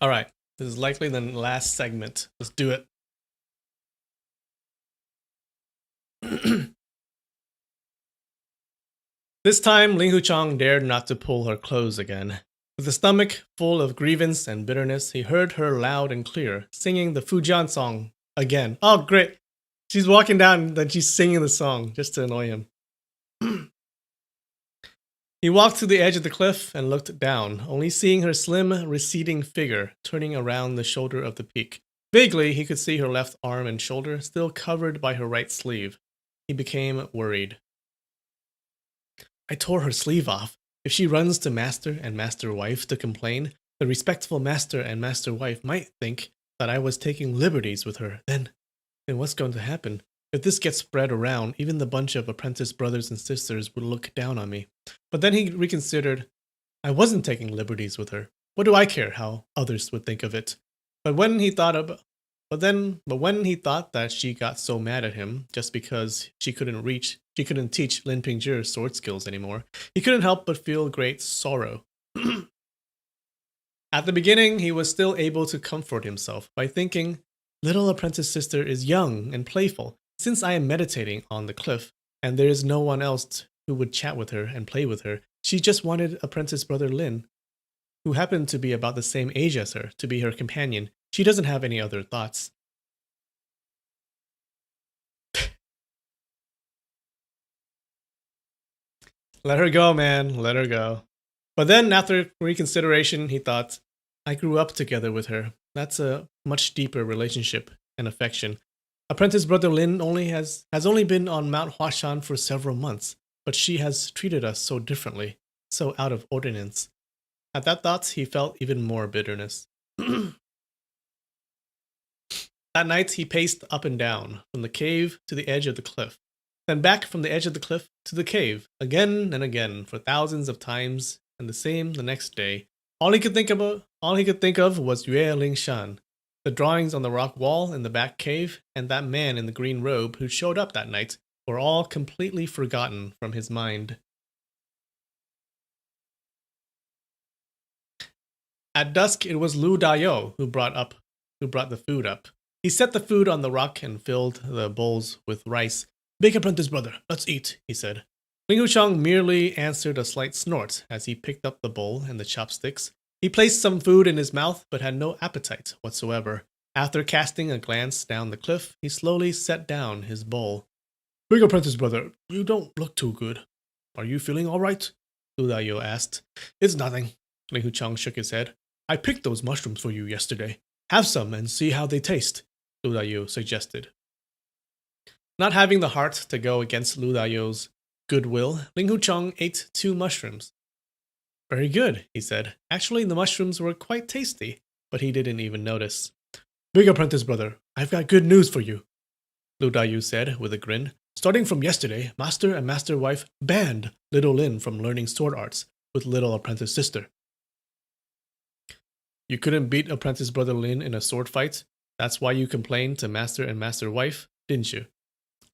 All right, this is likely the last segment. Let's do it. This time, Ling Huchang dared not to pull her clothes again. With a stomach full of grievance and bitterness, he heard her loud and clear, singing the Fujian song again. Oh, great. She's walking down and then she's singing the song just to annoy him. He walked to the edge of the cliff and looked down, only seeing her slim, receding figure turning around the shoulder of the peak. Vaguely, he could see her left arm and shoulder still covered by her right sleeve. He became worried. I tore her sleeve off. If she runs to master and master wife to complain, the respectful master and master wife might think that I was taking liberties with her. Then what's going to happen? If this gets spread around, even the bunch of apprentice brothers and sisters would look down on me. But then he reconsidered. I wasn't taking liberties with her. What do I care how others would think of it? But when he thought of but when he thought that she got so mad at him just because she couldn't teach Lin Pingzhi sword skills anymore, he couldn't help but feel great sorrow. At the beginning, he was still able to comfort himself by thinking, little apprentice sister is young and playful. Since I am meditating on the cliff, and there is no one else who would chat with her and play with her, she just wanted apprentice brother Lin, who happened to be about the same age as her, to be her companion. She doesn't have any other thoughts. Let her go, man. Let her go. But then, after reconsideration, he thought, I grew up together with her. That's a much deeper relationship and affection. Apprentice brother Lin has only been on Mount Huashan for several months, but she has treated us so differently, so out of ordinance. At that thought, he felt even more bitterness. That night, he paced up and down, from the cave to the edge of the cliff, then back from the edge of the cliff to the cave, again and again, for thousands of times, and the same the next day. All he could think of was Yue Lingshan, the drawings on the rock wall in the back cave, and that man in the green robe who showed up that night were all completely forgotten from his mind. At dusk, it was Lu Dayo who brought the food up. He set the food on the rock and filled the bowls with rice. Big apprentice brother, let's eat, he said. Ling Huchang merely answered a slight snort as he picked up the bowl and the chopsticks. He placed some food in his mouth but had no appetite whatsoever. After casting a glance down the cliff, he slowly set down his bowl. Big apprentice brother, you don't look too good. Are you feeling all right? Lu Dayo asked. It's nothing. Ling Huchang shook his head. I picked those mushrooms for you yesterday. Have some and see how they taste, Lu Dayo suggested. Not having the heart to go against Lu Dayo's goodwill, Ling Huchang ate 2 mushrooms. Very good, he said. Actually, the mushrooms were quite tasty, but he didn't even notice. Big apprentice brother, I've got good news for you, Lu Dayu said with a grin. Starting from yesterday, master and master wife banned little Lin from learning sword arts with little apprentice sister. You couldn't beat apprentice brother Lin in a sword fight? That's why you complained to master and master wife, didn't you?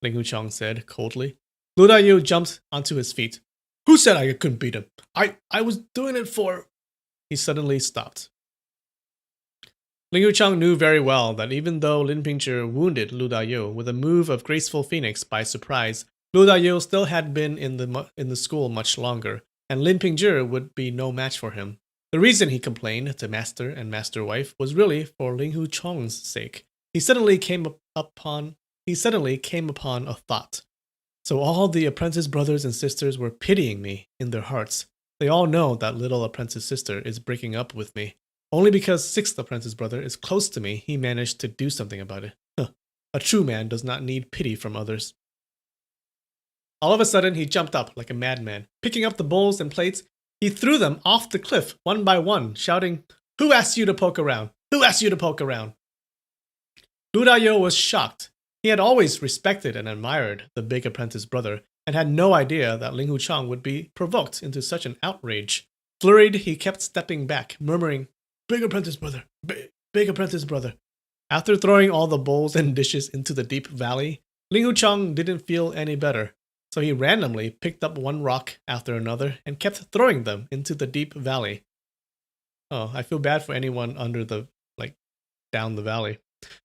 Ling Huchang said coldly. Lu Dayu jumped onto his feet. Who said I couldn't beat him? I was doing it for... He suddenly stopped. Ling Huchang knew very well that even though Lin Pingzhi wounded Lu Dayu with a move of graceful phoenix by surprise, Lu Dayu still had been in the school much longer, and Lin Pingzhi would be no match for him. The reason he complained to master and master wife was really for Ling Huchang's sake. He suddenly came upon a thought. So all the apprentice brothers and sisters were pitying me in their hearts. They all know that little apprentice sister is breaking up with me. Only because 6th apprentice brother is close to me, he managed to do something about it. A true man does not need pity from others. All of a sudden, he jumped up like a madman. Picking up the bowls and plates, he threw them off the cliff one by one, shouting, Who asked you to poke around? Who asked you to poke around? Lu Dayo was shocked. He had always respected and admired the big apprentice brother, and had no idea that Ling Huchang would be provoked into such an outrage. Flurried, he kept stepping back, murmuring, Big apprentice brother, big apprentice brother. After throwing all the bowls and dishes into the deep valley, Ling Huchang didn't feel any better, so he randomly picked up one rock after another and kept throwing them into the deep valley. Oh, I feel bad for anyone under down the valley.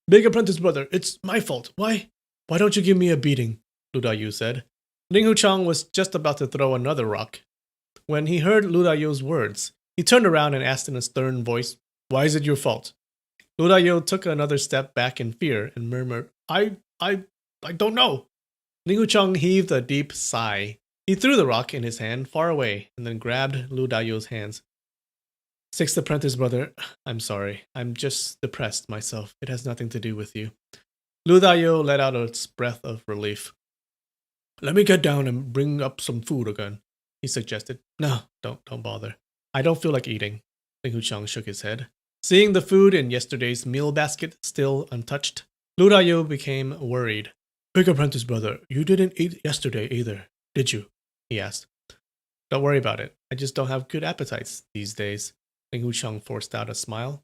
Big apprentice brother, it's my fault. Why don't you give me a beating? Lu Dayu said. Ling Huchang was just about to throw another rock when he heard Lu Dayu's words. He turned around and asked in a stern voice, Why is it your fault? Lu Dayu took another step back in fear and murmured, I don't know. Ling Huchang heaved a deep sigh. He threw the rock in his hand far away and then grabbed Lu Dayu's hands. 6th apprentice brother, I'm sorry. I'm just depressed myself. It has nothing to do with you. Lu Dayu let out a breath of relief. Let me get down and bring up some food again, he suggested. No, don't bother. I don't feel like eating. Ling Huchang shook his head. Seeing the food in yesterday's meal basket still untouched, Lu Dayu became worried. Big apprentice brother, you didn't eat yesterday either, did you? He asked. Don't worry about it. I just don't have good appetites these days. Ling Hucheng forced out a smile.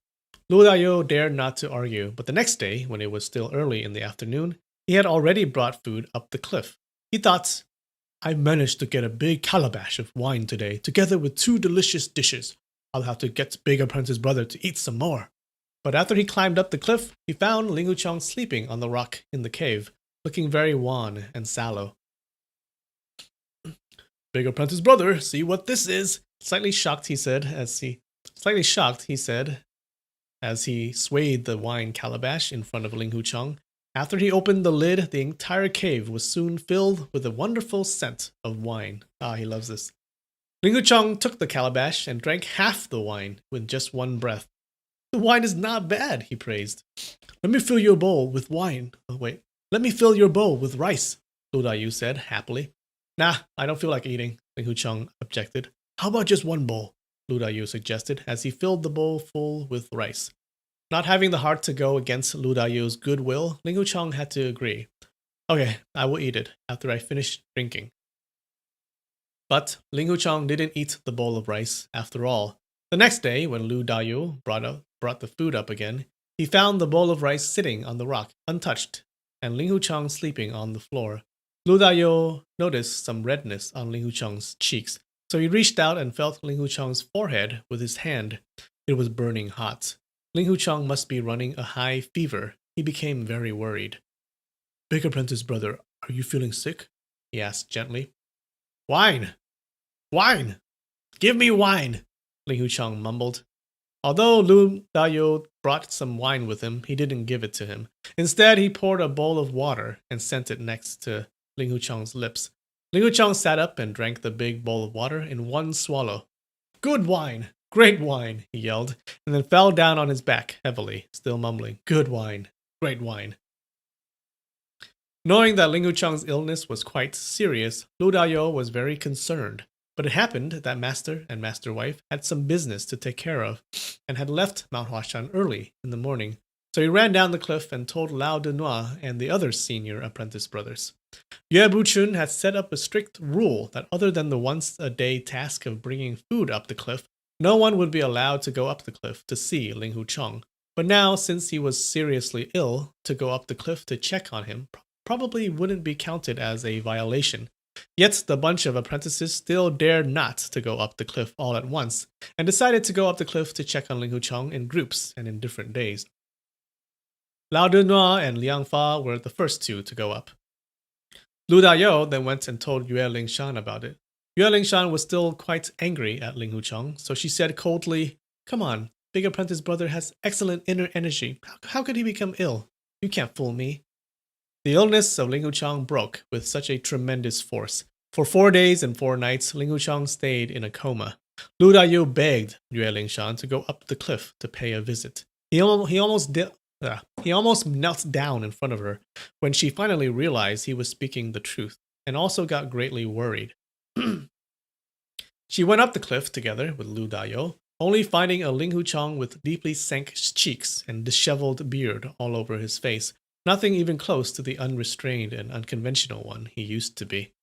Lu Dao dared not to argue, but the next day, when it was still early in the afternoon, he had already brought food up the cliff. He thought, I managed to get a big calabash of wine today, together with 2 delicious dishes. I'll have to get Big Apprentice brother to eat some more. But after he climbed up the cliff, he found Ling Hucheng sleeping on the rock in the cave, looking very wan and sallow. Big Apprentice brother, see what this is. Slightly shocked, he said as he swayed the wine calabash in front of Ling Hucheng. After he opened the lid, the entire cave was soon filled with a wonderful scent of wine. Ah, he loves this. Ling Hucheng took the calabash and drank half the wine with just one breath. The wine is not bad, he praised. Let me fill your bowl with wine. Let me fill your bowl with rice, Lu Dayu said happily. Nah, I don't feel like eating, Ling Hucheng objected. How about just one bowl? Lu Dayu suggested as he filled the bowl full with rice. Not having the heart to go against Lu Dayu's goodwill, Ling Hucheng had to agree. Okay, I will eat it after I finish drinking. But Ling Hucheng didn't eat the bowl of rice after all. The next day, when Lu Dayu brought the food up again, he found the bowl of rice sitting on the rock, untouched, and Ling Hucheng sleeping on the floor. Lu Dayu noticed some redness on Ling Hucheng's cheeks, so he reached out and felt Ling Hucheng's forehead with his hand. It was burning hot. Ling Hucheng must be running a high fever. He became very worried. Big Apprentice brother, are you feeling sick? He asked gently. Wine! Wine! Give me wine! Ling Hucheng mumbled. Although Lu Dayu brought some wine with him, he didn't give it to him. Instead, he poured a bowl of water and sent it next to Ling Hucheng's lips. Ling Hucheng sat up and drank the big bowl of water in one swallow. Good wine! Great wine! He yelled, and then fell down on his back heavily, still mumbling, Good wine! Great wine! Knowing that Ling Hucheng's illness was quite serious, Lu Dayo was very concerned. But it happened that Master and Master Wife had some business to take care of, and had left Mount Huashan early in the morning. So he ran down the cliff and told Lao Denois and the other senior apprentice brothers. Yue Buchun had set up a strict rule that other than the once-a-day task of bringing food up the cliff, no one would be allowed to go up the cliff to see Ling Hucheng. But now, since he was seriously ill, to go up the cliff to check on him probably wouldn't be counted as a violation. Yet the bunch of apprentices still dared not to go up the cliff all at once, and decided to go up the cliff to check on Ling Hucheng in groups and in different days. Lao Denois and Liang Fa were the first two to go up. Lu Dayo then went and told Yue Lingshan about it. Yue Lingshan was still quite angry at Ling Hucheng, so she said coldly, Come on, Big Apprentice brother has excellent inner energy. How could he become ill? You can't fool me. The illness of Ling Hucheng broke with such a tremendous force. For 4 days and 4 nights, Ling Hucheng stayed in a coma. Lu Dayu begged Yue Lingshan to go up the cliff to pay a visit. He almost knelt down in front of her when she finally realized he was speaking the truth, and also got greatly worried. She went up the cliff together with Lu Dayo, only finding a Ling Hucheng with deeply sank cheeks and disheveled beard all over his face. Nothing even close to the unrestrained and unconventional one he used to be.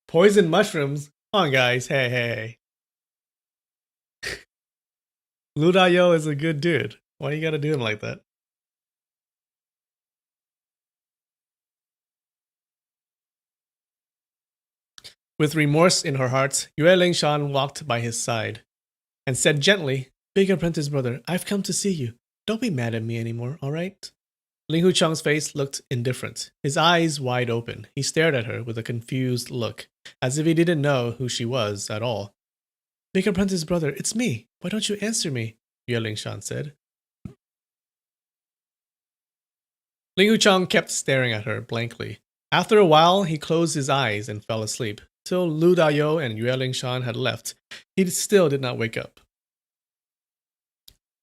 Poison mushrooms? Come on, guys. Hey. Lu Dayo is a good dude. Why you gotta do him like that? With remorse in her heart, Yue Lingshan walked by his side and said gently, Big Apprentice brother, I've come to see you. Don't be mad at me anymore, all right? Ling Hucheng's face looked indifferent, his eyes wide open. He stared at her with a confused look, as if he didn't know who she was at all. Big Apprentice brother, it's me. Why don't you answer me? Yue Lingshan said. Ling Hucheng kept staring at her blankly. After a while, he closed his eyes and fell asleep. Till Lu Dayo and Yue Lingshan had left, he still did not wake up.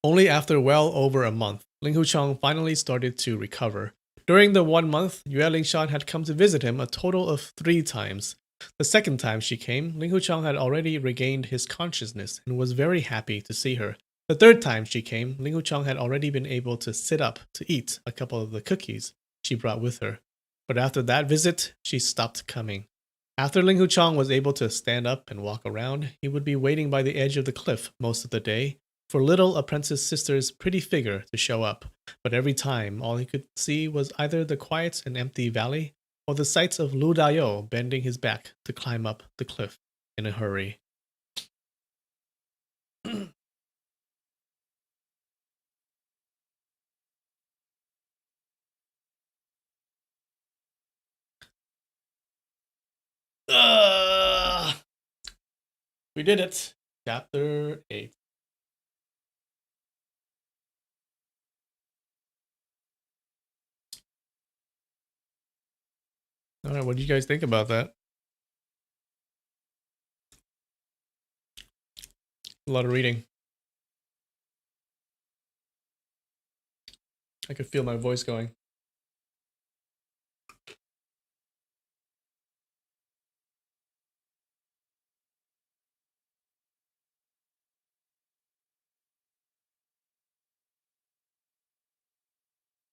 Only after well over a month, Ling Hucheng finally started to recover. During the 1 month, Yue Lingshan had come to visit him a total of 3 times. The second time she came, Ling Huchang had already regained his consciousness and was very happy to see her. The third time she came, Ling Huchang had already been able to sit up to eat a couple of the cookies she brought with her. But after that visit, she stopped coming. After Ling Huchang was able to stand up and walk around, he would be waiting by the edge of the cliff most of the day for little apprentice sister's pretty figure to show up. But every time, all he could see was either the quiet and empty valley or the sights of Lu Dayo bending his back to climb up the cliff in a hurry. We did it. Chapter 8. All right, what do you guys think about that? A lot of reading. I could feel my voice going.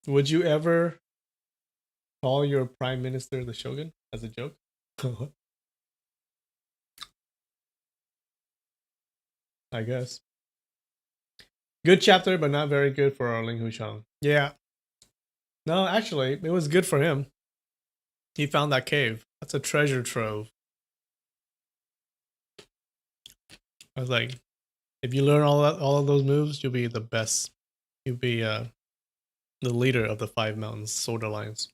Would you ever call your prime minister the shogun as a joke? I guess. Good chapter, but not very good for our Ling Huchang. Yeah. No, actually, it was good for him. He found that cave. That's a treasure trove. I was like, if you learn all of those moves, you'll be the best. You'll be the leader of the 5 Mountains Sword Alliance.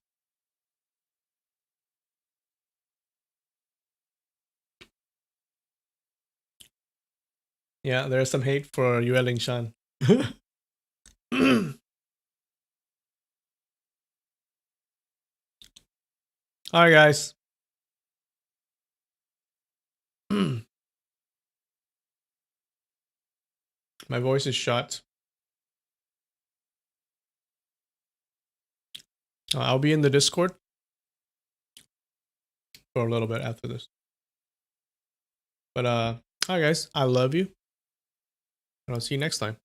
Yeah, there's some hate for Yue Lingshan. Alright, guys. My voice is shot. I'll be in the Discord for a little bit after this. But alright, guys, I love you. And I'll see you next time.